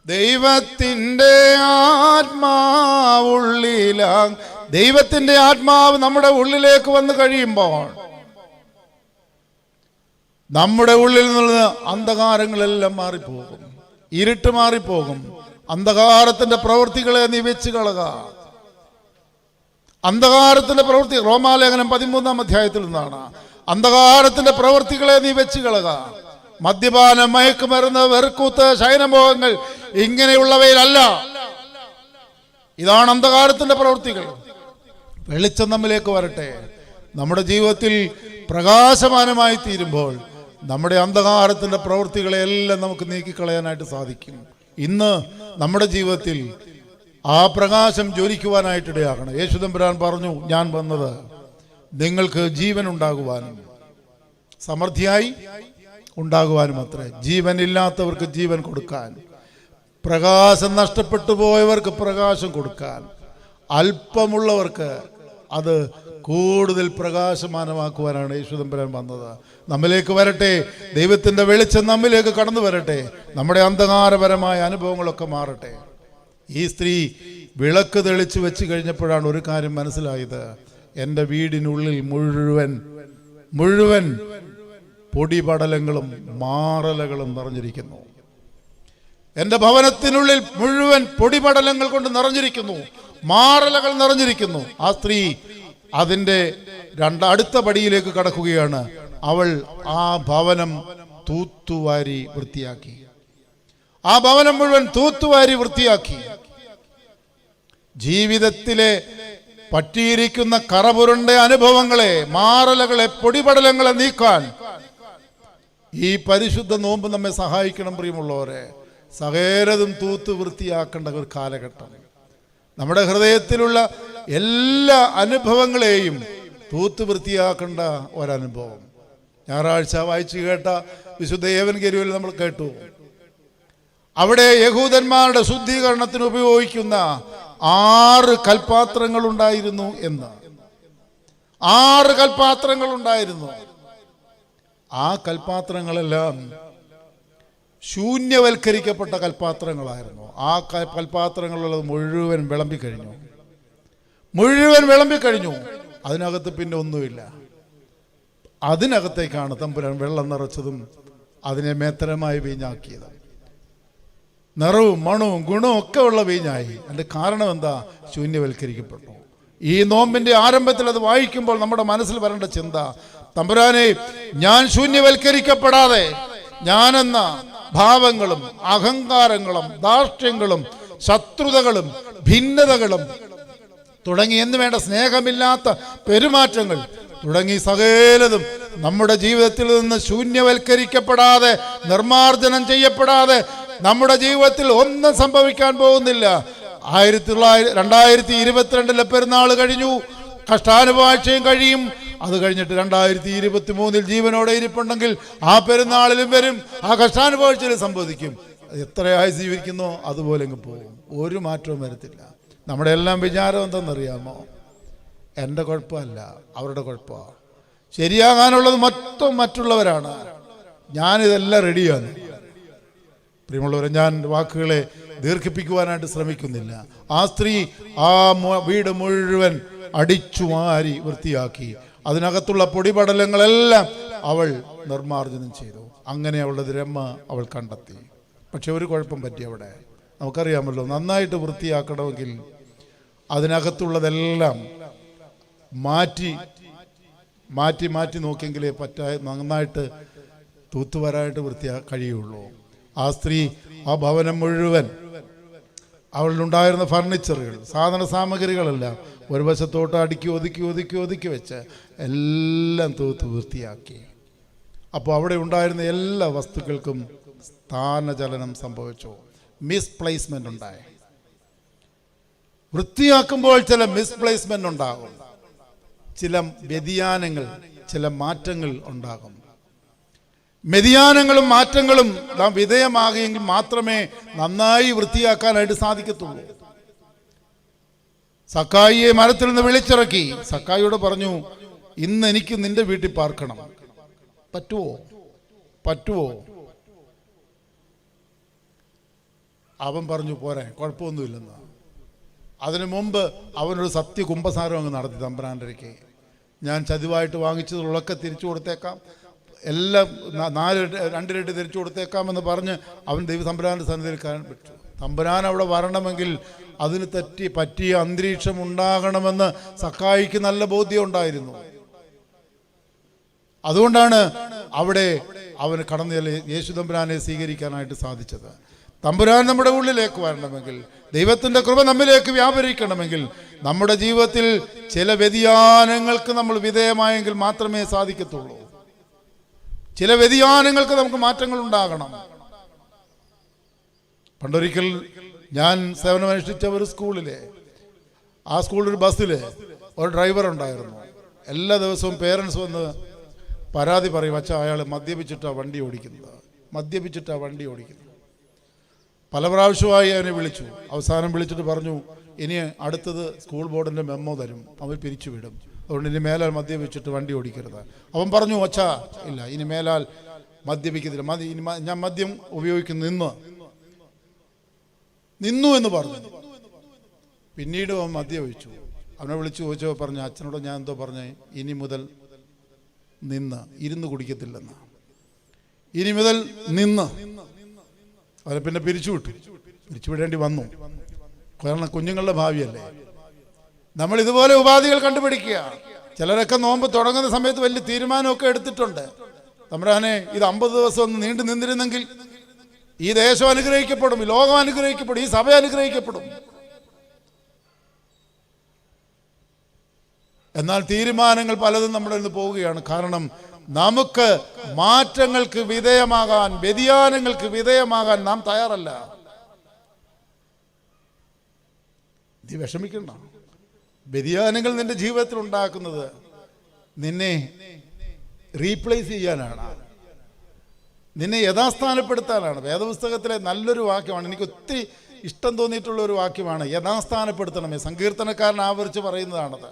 Speaker 1: ദൈവത്തിൻ്റെ ദൈവത്തിൻ്റെ ആത്മാവ് നമ്മുടെ ഉള്ളിലേക്ക് വന്നു കഴിയുമ്പോൾ നമ്മുടെ ഉള്ളിൽ നിന്ന് അന്ധകാരങ്ങളെല്ലാം മാറിപ്പോകും, ഇരുട്ട് മാറിപ്പോകും. അന്ധകാരത്തിന്റെ പ്രവൃത്തികളെ നീ വെച്ച് കളക. അന്ധകാരത്തിന്റെ പ്രവൃത്തി റോമാലേഖനം 13-ാം അധ്യായത്തിൽ നിന്നാണ്. അന്ധകാരത്തിന്റെ പ്രവൃത്തികളെ നീ വെച്ച് കളക. മദ്യപാനം, മയക്കുമരുന്ന്, വെറുക്കൂത്ത്, ശയനമോഹങ്ങൾ ഇങ്ങനെയുള്ളവയിലല്ല. ഇതാണ് അന്ധകാരത്തിന്റെ പ്രവൃത്തികൾ. വെളിച്ചം നമ്മിലേക്ക് വരട്ടെ. നമ്മുടെ ജീവിതത്തിൽ പ്രകാശമാനമായി തീരുമ്പോൾ നമ്മുടെ അന്ധകാരത്തിന്റെ പ്രവൃത്തികളെ എല്ലാം നമുക്ക് നീക്കിക്കളയാനായിട്ട് സാധിക്കും. ഇന്ന് നമ്മുടെ ജീവിതത്തിൽ ആ പ്രകാശം ജ്വലിക്കുവാനായിട്ടിടയാകണം. യേശുദമ്പുരാൻ പറഞ്ഞു, ഞാൻ വന്നത് നിങ്ങൾക്ക് ജീവൻ ഉണ്ടാകുവാനും സമൃദ്ധിയായി ഉണ്ടാകുവാനും അത്രേ. ജീവൻ ഇല്ലാത്തവർക്ക് ജീവൻ കൊടുക്കാൻ, പ്രകാശം നഷ്ടപ്പെട്ടു പോയവർക്ക് പ്രകാശം കൊടുക്കാൻ, അല്പമുള്ളവർക്ക് അത് കൂടുതൽ പ്രകാശമാനമാക്കുവാനാണ് യേശുദമ്പുരാൻ വന്നത്. നമ്മിലേക്ക് വരട്ടെ, ദൈവത്തിൻ്റെ വെളിച്ചം നമ്മിലേക്ക് കടന്നു വരട്ടെ, നമ്മുടെ അന്ധകാരപരമായ അനുഭവങ്ങളൊക്കെ മാറട്ടെ. ഈ സ്ത്രീ വിളക്ക് തെളിച്ച് വെച്ച് കഴിഞ്ഞപ്പോഴാണ് ഒരു കാര്യം മനസ്സിലായത്. എൻ്റെ വീടിനുള്ളിൽ മുഴുവൻ പൊടിപടലങ്ങളും മാറലകളും നിറഞ്ഞിരിക്കുന്നു. എൻ്റെ ഭവനത്തിനുള്ളിൽ മുഴുവൻ പൊടിപടലങ്ങൾ കൊണ്ട് നിറഞ്ഞിരിക്കുന്നു, മാറലകൾ നിറഞ്ഞിരിക്കുന്നു. ആ സ്ത്രീ അതിൻ്റെ അടുത്ത പടിയിലേക്ക് കടക്കുകയാണ്. അവൾ ആ ഭവനം തൂത്തുവാരി വൃത്തിയാക്കി. ആ ഭവനം മുഴുവൻ തൂത്തുവാരി വൃത്തിയാക്കി. ജീവിതത്തിലെ പറ്റിയിരിക്കുന്ന കറപുരണ്ട അനുഭവങ്ങളെ, മാറലകളെ, പൊടിപടലങ്ങളെ നീക്കാൻ ഈ പരിശുദ്ധ നോമ്പ് നമ്മെ സഹായിക്കണം. പ്രിയമുള്ളവരെ, സകലതും തൂത്ത് വൃത്തിയാക്കേണ്ട ഒരു കാലഘട്ടം. നമ്മുടെ ഹൃദയത്തിലുള്ള എല്ലാ അനുഭവങ്ങളെയും തൂത്ത് വൃത്തിയാക്കേണ്ട ഒരനുഭവം. ഞായറാഴ്ച വായിച്ചു കേട്ട വിശുദ്ധ ഏവൻഗേലിയോയിൽ നമ്മൾ കേട്ടു. അവിടെ യഹൂദന്മാരുടെ ശുദ്ധീകരണത്തിന് ഉപയോഗിക്കുന്ന 6 കൽപാത്രങ്ങൾ ഉണ്ടായിരുന്നു എന്ന്. 6 കൽപാത്രങ്ങൾ ഉണ്ടായിരുന്നു. ആ കൽപാത്രങ്ങളെല്ലാം ശൂന്യവൽക്കരിക്കപ്പെട്ട കൽപാത്രങ്ങളായിരുന്നു. ആ കൽപാത്രങ്ങളുള്ളത് മുഴുവൻ വിളമ്പിക്കഴിഞ്ഞു. അതിനകത്ത് പിന്നെ ഒന്നുമില്ല. അതിനകത്തേക്കാണ് തമ്പുരാൻ വെള്ളം നിറച്ചതും അതിനെ മേത്തരമായി വീഞ്ഞാക്കിയത്. നിറവും മണവും ഗുണവും ഒക്കെ ഉള്ള വീഞ്ഞായി. അതിൻ്റെ കാരണം എന്താ? ശൂന്യവൽക്കരിക്കപ്പെട്ടു. ഈ നോമ്പിന്റെ ആരംഭത്തിൽ അത് വായിക്കുമ്പോൾ നമ്മുടെ മനസ്സിൽ വരേണ്ട ചിന്ത, തമ്പുരാനെ, ഞാൻ ശൂന്യവൽക്കരിക്കപ്പെടാതെ ഞാനെന്ന ഭാവങ്ങളും അഹങ്കാരങ്ങളും ധാർഷ്ട്യങ്ങളും ശത്രുതകളും ഭിന്നതകളും തുടങ്ങി എന്ന് വേണ്ട സ്നേഹമില്ലാത്ത പെരുമാറ്റങ്ങൾ തുടങ്ങി സകലതും നമ്മുടെ ജീവിതത്തിൽ നിന്ന് ശൂന്യവൽക്കരിക്കപ്പെടാതെ, നിർമാർജനം ചെയ്യപ്പെടാതെ നമ്മുടെ ജീവിതത്തിൽ ഒന്നും സംഭവിക്കാൻ പോകുന്നില്ല. 2022 പെരുന്നാൾ കഴിഞ്ഞു, കഷ്ടാനുഭവാഴ്ചയും കഴിയും. അത് കഴിഞ്ഞിട്ട് 2023 ജീവനോടെ ഇരിപ്പുണ്ടെങ്കിൽ ആ പെരുന്നാളിലും വരും, ആ കഷ്ടാനുഭവാഴ്ചയിലും സംഭവിക്കും. എത്ര ആയുസ് ജീവിക്കുന്നോ അതുപോലെ അങ്ങ് പോകും. ഒരു മാറ്റവും വരത്തില്ല. നമ്മുടെ എല്ലാം വിചാരം എന്തെന്നറിയാമോ? എൻ്റെ കുഴപ്പമല്ല, അവരുടെ കുഴപ്പമാണ്. ശരിയാകാനുള്ളത് മൊത്തം മറ്റുള്ളവരാണ്. ഞാനിതെല്ലാം റെഡിയാണ്. പ്രിയമുള്ളവരെ, ഞാൻ വാക്കുകളെ ദീർഘിപ്പിക്കുവാനായിട്ട് ശ്രമിക്കുന്നില്ല. ആ സ്ത്രീ ആ വീട് മുഴുവൻ അടിച്ചു വാരി വൃത്തിയാക്കി. അതിനകത്തുള്ള പൊടിപടലങ്ങളെല്ലാം അവൾ നിർമാർജനം ചെയ്തു. അങ്ങനെ അവളുടെ രമ അവൾ കണ്ടെത്തി. പക്ഷെ ഒരു കുഴപ്പം പറ്റി അവിടെ. നമുക്കറിയാമല്ലോ, നന്നായിട്ട് വൃത്തിയാക്കണമെങ്കിൽ അതിനകത്തുള്ളതെല്ലാം മാറ്റി നോക്കിയെങ്കിലേ നന്നായിട്ട് തൂത്തുവരായിട്ട് കഴിയുള്ളൂ. ആ സ്ത്രീ ആ ഭവനം മുഴുവൻ, അവളിലുണ്ടായിരുന്ന ഫർണിച്ചറുകൾ, സാധന സാമഗ്രികളെല്ലാം ഒരു വശത്തോട്ട് അടുക്കി ഒതുക്കി വെച്ച് എല്ലാം തൂത്ത് വൃത്തിയാക്കി. അപ്പോൾ അവിടെ ഉണ്ടായിരുന്ന എല്ലാ വസ്തുക്കൾക്കും സ്ഥാനചലനം സംഭവിച്ചു. മിസ്പ്ലേസ്മെന്റ് ഉണ്ടായി. വൃത്തിയാക്കുമ്പോൾ ചില മിസ്പ്ലേസ്മെന്റ് ഉണ്ടാകും, ചില വ്യതിയാനങ്ങൾ, ചില മാറ്റങ്ങൾ ഉണ്ടാകും. വ്യതിയാനങ്ങളും മാറ്റങ്ങളും നാം വിധേയമാകുമെങ്കിൽ മാത്രമേ നന്നായി വൃത്തിയാക്കാനായിട്ട് സാധിക്കത്തുള്ളൂ. സക്കായിയെ മരത്തിൽ നിന്ന് വിളിച്ചിറക്കി. സക്കായിയോട് പറഞ്ഞു, ഇന്ന് എനിക്ക് നിന്റെ വീട്ടിൽ പാർക്കണം. പറ്റുമോ? അവൻ പറഞ്ഞു, പോരെ, കുഴപ്പമൊന്നുമില്ലെന്ന്. അതിനു മുമ്പ് അവനൊരു സത്യ കുംഭസാരം അങ്ങ് നടത്തി. തമ്പുരാൻ്റെക്ക് ഞാൻ ചതിവായിട്ട് വാങ്ങിച്ചതുള്ളൊക്കെ തിരിച്ചു കൊടുത്തേക്കാം, എല്ലാം 2 ഇരട്ടി തിരിച്ചു കൊടുത്തേക്കാമെന്ന് പറഞ്ഞ് അവൻ തമ്പുരാൻ്റെ സന്നിധിയിൽ വിട്ടു. തമ്പുരാൻ അവിടെ വരണമെങ്കിൽ അതിന് പറ്റിയ അന്തരീക്ഷം ഉണ്ടാകണമെന്ന് സക്കായിക്ക് നല്ല ബോധ്യം ഉണ്ടായിരുന്നു. അതുകൊണ്ടാണ് അവിടെ അവന് കടന്നു യേശു തമ്പുരാനെ സ്വീകരിക്കാനായിട്ട് സാധിച്ചത്. തമ്പുരാൻ നമ്മുടെ ഉള്ളിലേക്ക് വരണമെങ്കിൽ, ദൈവത്തിൻ്റെ കൃപ നമ്മിലേക്ക് വ്യാപരിക്കണമെങ്കിൽ, നമ്മുടെ ജീവിതത്തിൽ ചില വ്യതിയാനങ്ങൾക്ക് നമ്മൾ വിധേയമായെങ്കിൽ മാത്രമേ സാധിക്കത്തുള്ളൂ. ചില വ്യതിയാനങ്ങൾക്ക് നമുക്ക് മാറ്റങ്ങൾ ഉണ്ടാകണം. പണ്ടൊരിക്കൽ ഞാൻ സേവനമനുഷ്ഠിച്ച ഒരു സ്കൂളിലെ ആ സ്കൂളിൽ ബസ്സിൽ ഒരു ഡ്രൈവർ ഉണ്ടായിരുന്നു. എല്ലാ ദിവസവും പേരൻസ് വന്ന് പരാതി പറയും, അച്ഛാ അയാൾ മദ്യപിച്ചിട്ടാണ് വണ്ടി ഓടിക്കുന്നത്. പല പ്രാവശ്യമായി അവനെ വിളിച്ചു. അവസാനം വിളിച്ചിട്ട് പറഞ്ഞു, ഇനി അടുത്തത് സ്കൂൾ ബോർഡിൻ്റെ മെമ്മോ തരും, അവർ പിരിച്ചുവിടും, അതുകൊണ്ട് ഇനി മേലാൽ മദ്യപിച്ചിട്ട് വണ്ടി ഓടിക്കരുത്. അവൻ പറഞ്ഞു, അച്ഛാ ഇല്ല, ഇനി മേലാൽ മദ്യപിക്കത്തില്ല, ഞാൻ മദ്യം ഉപയോഗിക്കുന്നു നിന്നു എന്ന് പറഞ്ഞു. പിന്നീട് അവൻ മദ്യപിച്ചു. അവനെ വിളിച്ചു ചോദിച്ചോ, പറഞ്ഞു, അച്ഛനോട് ഞാൻ എന്തോ പറഞ്ഞേ, ഇനി മുതൽ ഇരുന്ന് കുടിക്കത്തില്ലെന്ന്. ഇനി മുതൽ അവരെ പിന്നെ പിരിച്ചുവിടേണ്ടി വന്നു. കാരണം കുഞ്ഞുങ്ങളുടെ ഭാവിയല്ലേ. നമ്മൾ ഇതുപോലെ ഉപാധികൾ കണ്ടുപിടിക്കുക. ചിലരൊക്കെ നോമ്പ് തുടങ്ങുന്ന സമയത്ത് വലിയ തീരുമാനമൊക്കെ എടുത്തിട്ടുണ്ട്. തമ്പുരാനെ, ഇത് 50 ദിവസം ഒന്ന് നീണ്ടു നിന്നിരുന്നെങ്കിൽ ഈ ദേശം അനുഗ്രഹിക്കപ്പെടും, ഈ ലോകം അനുഗ്രഹിക്കപ്പെടും, ഈ സഭ അനുഗ്രഹിക്കപ്പെടും. എന്നാൽ തീരുമാനങ്ങൾ പലതും നമ്മുടെ നിന്ന് പോവുകയാണ്. കാരണം നമുക്ക് മാറ്റങ്ങൾക്ക് വിധേയമാകാൻ, വ്യതിയാനങ്ങൾക്ക് വിധേയമാകാൻ നാം തയ്യാറല്ല. നീ വിഷമിക്കണ്ട. വ്യതിയാനങ്ങൾ നിന്റെ ജീവിതത്തിൽ ഉണ്ടാക്കുന്നത് നിന്നെ റീപ്ലേസ് ചെയ്യാനാണ്, നിന്നെ യഥാസ്ഥാനപ്പെടുത്താനാണ്. വേദപുസ്തകത്തിലെ നല്ലൊരു വാക്യമാണ്, എനിക്ക് ഒത്തിരി ഇഷ്ടം തോന്നിയിട്ടുള്ള ഒരു വാക്യമാണ്, യഥാസ്ഥാനപ്പെടുത്തണമേ. സങ്കീർത്തനക്കാരൻ ആവർത്തിച്ച് പറയുന്നതാണത്.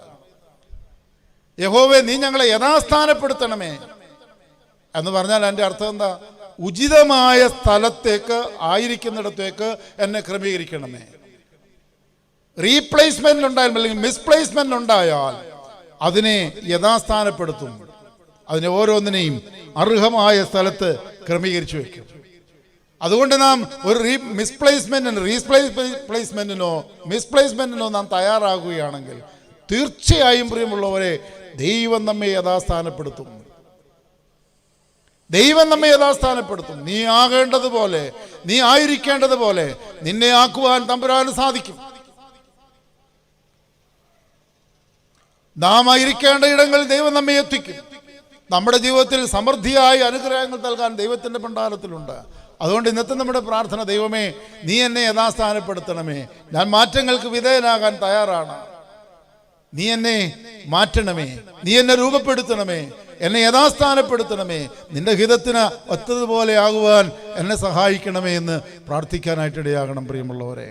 Speaker 1: യഹോവേ, നീ ഞങ്ങളെ യഥാസ്ഥാനപ്പെടുത്തണമേ എന്ന് പറഞ്ഞാൽ എൻ്റെ അർത്ഥം എന്താ? ഉചിതമായ സ്ഥലത്തേക്ക്, ആയിരിക്കുന്നിടത്തേക്ക് എന്നെ ക്രമീകരിക്കണമേ. റീപ്ലേസ്മെന്റ് ഉണ്ടായാൽ, അല്ലെങ്കിൽ മിസ്പ്ലേസ്മെന്റ് ഉണ്ടായാൽ അതിനെ യഥാസ്ഥാനപ്പെടുത്തും, അതിനെ ഓരോന്നിനെയും അർഹമായ സ്ഥലത്ത് ക്രമീകരിച്ചു വയ്ക്കും. അതുകൊണ്ട് നാം ഒരു മിസ്പ്ലേസ്മെന്റിനോ നാം തയ്യാറാകുകയാണെങ്കിൽ തീർച്ചയായും പ്രിയമുള്ളവരെ, ദൈവം നമ്മെ യഥാസ്ഥാനപ്പെടുത്തും. നീ ആകേണ്ടതുപോലെ, നീ ആയിരിക്കേണ്ടതുപോലെ നിന്നെ ആക്കുവാൻ തമ്പുരാന് സാധിക്കും. നാം ആയിരിക്കേണ്ട ഇടങ്ങളിൽ ദൈവം നമ്മെ എത്തിക്കും. നമ്മുടെ ജീവിതത്തിൽ സമൃദ്ധിയായ അനുഗ്രഹങ്ങൾ നൽകാൻ ദൈവത്തിൻ്റെ ഭണ്ഡാരത്തിലുണ്ട്. അതുകൊണ്ട് ഇന്നത്തെ നമ്മുടെ പ്രാർത്ഥന, ദൈവമേ, നീ എന്നെ യഥാസ്ഥാനപ്പെടുത്തണമേ. ഞാൻ മാറ്റങ്ങൾക്ക് വിധേയനാകാൻ തയ്യാറാണ്. നീ എന്നെ മാറ്റണമേ, നീ എന്നെ രൂപപ്പെടുത്തണമേ, എന്നെ യഥാസ്ഥാനപ്പെടുത്തണമേ, നിന്റെ ഹിതത്തിന് ഒത്തതുപോലെ ആകുവാൻ എന്നെ സഹായിക്കണമേ എന്ന് പ്രാർത്ഥിക്കാനായിട്ടിടയാകണം. പ്രിയമുള്ളവരെ,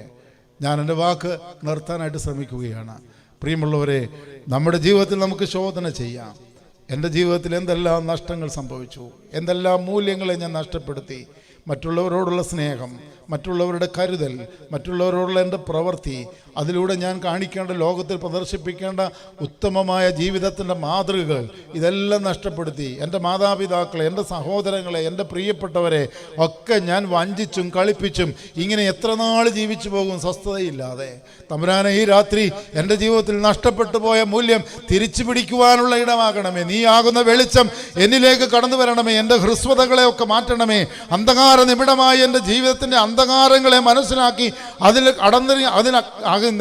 Speaker 1: ഞാൻ എൻ്റെ വാക്ക് നിർത്താനായിട്ട് ശ്രമിക്കുകയാണ്. പ്രിയമുള്ളവരെ, നമ്മുടെ ജീവിതത്തിൽ നമുക്ക് ശോധന ചെയ്യാം. എൻ്റെ ജീവിതത്തിൽ എന്തെല്ലാം നഷ്ടങ്ങൾ സംഭവിച്ചു, എന്തെല്ലാം മൂല്യങ്ങളെ ഞാൻ നഷ്ടപ്പെടുത്തി. മറ്റുള്ളവരോടുള്ള സ്നേഹം, മറ്റുള്ളവരുടെ കരുതൽ, മറ്റുള്ളവരോടുള്ള എൻ്റെ പ്രവൃത്തി, അതിലൂടെ ഞാൻ കാണിക്കേണ്ട, ലോകത്തിൽ പ്രദർശിപ്പിക്കേണ്ട ഉത്തമമായ ജീവിതത്തിൻ്റെ മാതൃകകൾ, ഇതെല്ലാം നഷ്ടപ്പെടുത്തി. എൻ്റെ മാതാപിതാക്കളെ, എൻ്റെ സഹോദരങ്ങളെ, എൻ്റെ പ്രിയപ്പെട്ടവരെ ഒക്കെ ഞാൻ വഞ്ചിച്ചും കളിപ്പിച്ചും ഇങ്ങനെ എത്ര നാൾ ജീവിച്ചു പോകും സ്വസ്ഥതയില്ലാതെ. തമ്പുരാനെ, ഈ രാത്രി എൻ്റെ ജീവിതത്തിൽ നഷ്ടപ്പെട്ടു പോയ മൂല്യം തിരിച്ചു പിടിക്കുവാനുള്ള ഇടമാകണമേ. നീ ആകുന്ന വെളിച്ചം എന്നിലേക്ക് കടന്നു വരണമേ. എൻ്റെ ഹ്രസ്വതകളെ ഒക്കെ മാറ്റണമേ. അന്ധകാര നിബിഡമായ എൻ്റെ ജീവിതത്തിൻ്റെ അന്ധകാരങ്ങളെ മനസ്സിലാക്കി അതിന്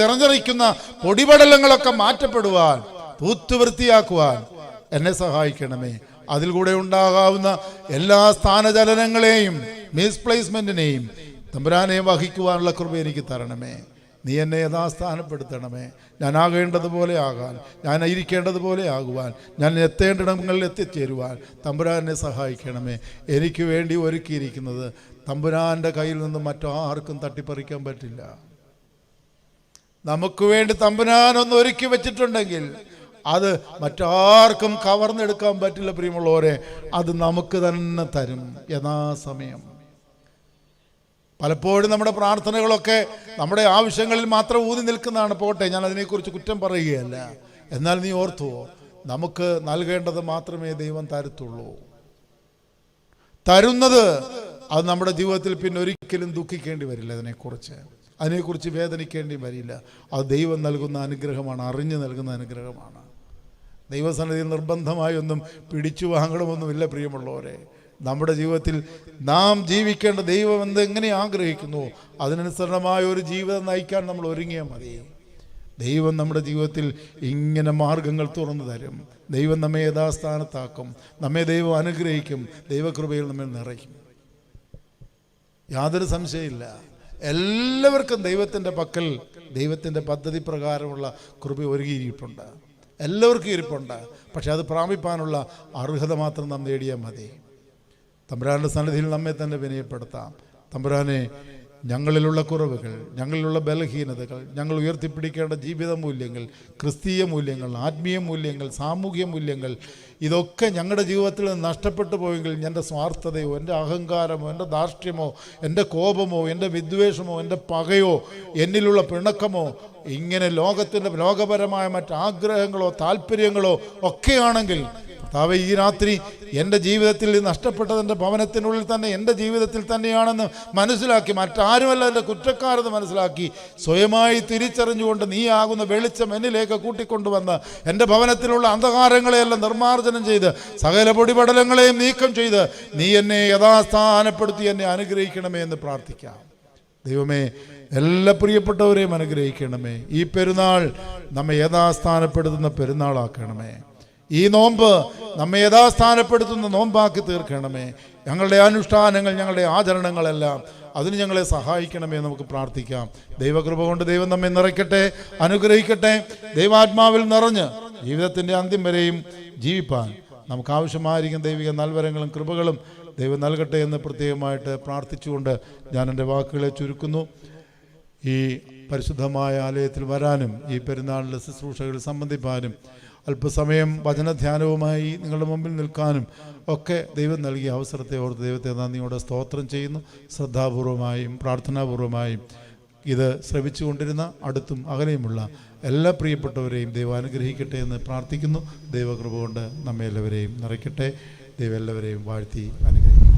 Speaker 1: നിറഞ്ഞിരിക്കുന്ന പൊടിപടലങ്ങളൊക്കെ മാറ്റപ്പെടുവാൻ, തൂത്തുവൃത്തിയാക്കുവാൻ എന്നെ സഹായിക്കണമേ. അതിൽ കൂടെ ഉണ്ടാകാവുന്ന എല്ലാ സ്ഥാനചലനങ്ങളെയും മിസ്പ്ലേസ്മെന്റിനെയും തമ്പുരാനെ വഹിക്കുവാനുള്ള കൃപ എനിക്ക് തരണമേ. നീ എന്നെ യഥാസ്ഥാനപ്പെടുത്തണമേ. ഞാൻ ആകേണ്ടതുപോലെ ആകാൻ, ഞാൻ ഇരിക്കേണ്ടതുപോലെ ആകുവാൻ, ഞാൻ എത്തേണ്ടിടങ്ങളിൽ എത്തിച്ചേരുവാൻ തമ്പുരാനെ സഹായിക്കണമേ. എനിക്ക് വേണ്ടി ഒരുക്കിയിരിക്കുന്നത് തമ്പുരാൻ്റെ കയ്യിൽ നിന്ന് മറ്റാർക്കും തട്ടിപ്പറിക്കാൻ പറ്റില്ല. നമുക്ക് വേണ്ടി തമ്പുരാനൊന്ന് ഒരുക്കി വെച്ചിട്ടുണ്ടെങ്കിൽ അത് മറ്റാർക്കും കവർന്നെടുക്കാൻ പറ്റില്ല. പ്രിയമുള്ളവരെ, അത് നമുക്ക് തന്നെ തരും യഥാസമയം. പലപ്പോഴും നമ്മുടെ പ്രാർത്ഥനകളൊക്കെ നമ്മുടെ ആവശ്യങ്ങളിൽ മാത്രം ഊന്നി നിൽക്കുന്നതാണ്. പോട്ടെ, ഞാൻ അതിനെക്കുറിച്ച് കുറ്റം പറയുകയല്ല. എന്നാൽ നീ ഓർത്തുവോ, നമുക്ക് നൽകേണ്ടത് മാത്രമേ ദൈവം തരത്തുള്ളൂ. തരുന്നത് അത് നമ്മുടെ ജീവിതത്തിൽ പിന്നെ ഒരിക്കലും ദുഃഖിക്കേണ്ടി വരില്ല. അതിനെക്കുറിച്ച് വേദനിക്കേണ്ടി വരില്ല. അത് ദൈവം നൽകുന്ന അനുഗ്രഹമാണ്, അറിഞ്ഞു നൽകുന്ന അനുഗ്രഹമാണ്. ദൈവസന്നിധിയിൽ നിർബന്ധമായി ഒന്നും പിടിച്ചു വാങ്ങണമെന്നുമില്ല. പ്രിയമുള്ളവരെ, നമ്മുടെ ജീവിതത്തിൽ നാം ജീവിക്കേണ്ട ദൈവം എങ്ങനെ ആഗ്രഹിക്കുന്നു അതിനനുസരണമായ ഒരു ജീവിതം നയിക്കാൻ നമ്മൾ ഒരുങ്ങിയാൽ മതി. ദൈവം നമ്മുടെ ജീവിതത്തിൽ ഇങ്ങനെ മാർഗങ്ങൾ തുറന്നു തരും. ദൈവം നമ്മെ യഥാസ്ഥാനത്താക്കും, നമ്മെ ദൈവം അനുഗ്രഹിക്കും, ദൈവകൃപയിൽ നമ്മെ നിറയ്ക്കും. യാതൊരു സംശയമില്ല. എല്ലാവർക്കും ദൈവത്തിൻ്റെ പക്കൽ ദൈവത്തിൻ്റെ പദ്ധതി പ്രകാരമുള്ള കൃപ ഒരുങ്ങിയിരിപ്പുണ്ട്. എല്ലാവർക്കും ഇരിപ്പുണ്ട്. പക്ഷെ അത് പ്രാപിപ്പാനുള്ള അർഹത മാത്രം നാം നേടിയാൽ മതി. തമ്പുരാൻ്റെ സന്നിധിയിൽ നമ്മെ തന്നെ വിനയപ്പെടുത്താം. തമ്പുരാനെ, ഞങ്ങളിലുള്ള കുറവുകൾ, ഞങ്ങളിലുള്ള ബലഹീനതകൾ, ഞങ്ങൾ ഉയർത്തിപ്പിടിക്കേണ്ട ജീവിത മൂല്യങ്ങൾ, ക്രിസ്തീയ മൂല്യങ്ങൾ, ആത്മീയ മൂല്യങ്ങൾ, സാമൂഹ്യ മൂല്യങ്ങൾ, ഇതൊക്കെ ഞങ്ങളുടെ ജീവിതത്തിൽ നഷ്ടപ്പെട്ടു പോയെങ്കിൽ എൻ്റെ സ്വാർത്ഥതയോ, എൻ്റെ അഹങ്കാരമോ, എൻ്റെ ധാർഷ്ട്യമോ, എൻ്റെ കോപമോ, എൻ്റെ വിദ്വേഷമോ, എൻ്റെ പകയോ, എന്നിലുള്ള പിണക്കമോ, ഇങ്ങനെ ലോകപരമായ മറ്റാഗ്രഹങ്ങളോ താല്പര്യങ്ങളോ ഒക്കെയാണെങ്കിൽ കർത്താവേ, ഈ രാത്രി എൻ്റെ ജീവിതത്തിൽ നഷ്ടപ്പെട്ടതിൻ്റെ ഭവനത്തിനുള്ളിൽ തന്നെ എൻ്റെ ജീവിതത്തിൽ തന്നെയാണെന്ന് മനസ്സിലാക്കി, മറ്റാരുമല്ല എൻ്റെ കുറ്റക്കാരെന്ന് മനസ്സിലാക്കി, സ്വയമായി തിരിച്ചറിഞ്ഞുകൊണ്ട് നീ ആകുന്ന വെളിച്ചം എന്നിലേക്ക് കൂട്ടിക്കൊണ്ടുവന്ന് എൻ്റെ ഭവനത്തിലുള്ള അന്ധകാരങ്ങളെയെല്ലാം നിർമ്മാർജ്ജനം ചെയ്ത് സകല പൊടിപടലങ്ങളെയും നീക്കം ചെയ്ത് നീ എന്നെ യഥാസ്ഥാനപ്പെടുത്തി എന്നെ അനുഗ്രഹിക്കണമേ എന്ന് പ്രാർത്ഥിക്കാം. ദൈവമേ, എല്ലാ പ്രിയപ്പെട്ടവരെയും അനുഗ്രഹിക്കണമേ. ഈ പെരുന്നാൾ നമ്മെ യഥാസ്ഥാനപ്പെടുത്തുന്ന പെരുന്നാളാക്കണമേ. ഈ നോമ്പ് നമ്മെ യഥാസ്ഥാനപ്പെടുത്തുന്ന നോമ്പാക്കി തീർക്കണമേ. ഞങ്ങളുടെ അനുഷ്ഠാനങ്ങൾ, ഞങ്ങളുടെ ആചരണങ്ങളെല്ലാം അതിന് ഞങ്ങളെ സഹായിക്കണമേ. നമുക്ക് പ്രാർത്ഥിക്കാം. ദൈവകൃപ കൊണ്ട് ദൈവം നമ്മെ നിറയ്ക്കട്ടെ, അനുഗ്രഹിക്കട്ടെ. ദൈവാത്മാവിൽ നിറഞ്ഞ് ജീവിതത്തിൻ്റെ അന്ത്യം വരെയും ജീവിപ്പാൻ നമുക്ക് ആവശ്യമായിരിക്കും ദൈവിക നൽവരങ്ങളും കൃപകളും ദൈവം നൽകട്ടെ എന്ന് പ്രത്യേകമായിട്ട് പ്രാർത്ഥിച്ചുകൊണ്ട് ഞാൻ എൻ്റെ വാക്കുകളെ ചുരുക്കുന്നു. ഈ പരിശുദ്ധമായ ആലയത്തിൽ വരാനും ഈ പെരുന്നാളിലെ ശുശ്രൂഷകളിൽ സംബന്ധിപ്പാനും അല്പസമയം വചനധ്യാനവുമായി നിങ്ങളുടെ മുമ്പിൽ നിൽക്കാനും ഒക്കെ ദൈവം നൽകിയ അവസരത്തെ ഓർത്ത് ദൈവത്തെ നന്ദിയോടെ സ്തോത്രം ചെയ്യുന്നു. ശ്രദ്ധാപൂർവമായും പ്രാർത്ഥനാപൂർവമായും ഇത് ശ്രവിച്ചുകൊണ്ടിരുന്ന അടുത്തും അകലെയുമുള്ള എല്ലാ പ്രിയപ്പെട്ടവരെയും ദൈവം അനുഗ്രഹിക്കട്ടെ എന്ന് പ്രാർത്ഥിക്കുന്നു. ദൈവകൃപ കൊണ്ട് നമ്മെ എല്ലാവരെയും നിറയ്ക്കട്ടെ. ദൈവം എല്ലാവരെയും വാഴ്ത്തി അനുഗ്രഹിക്കട്ടെ.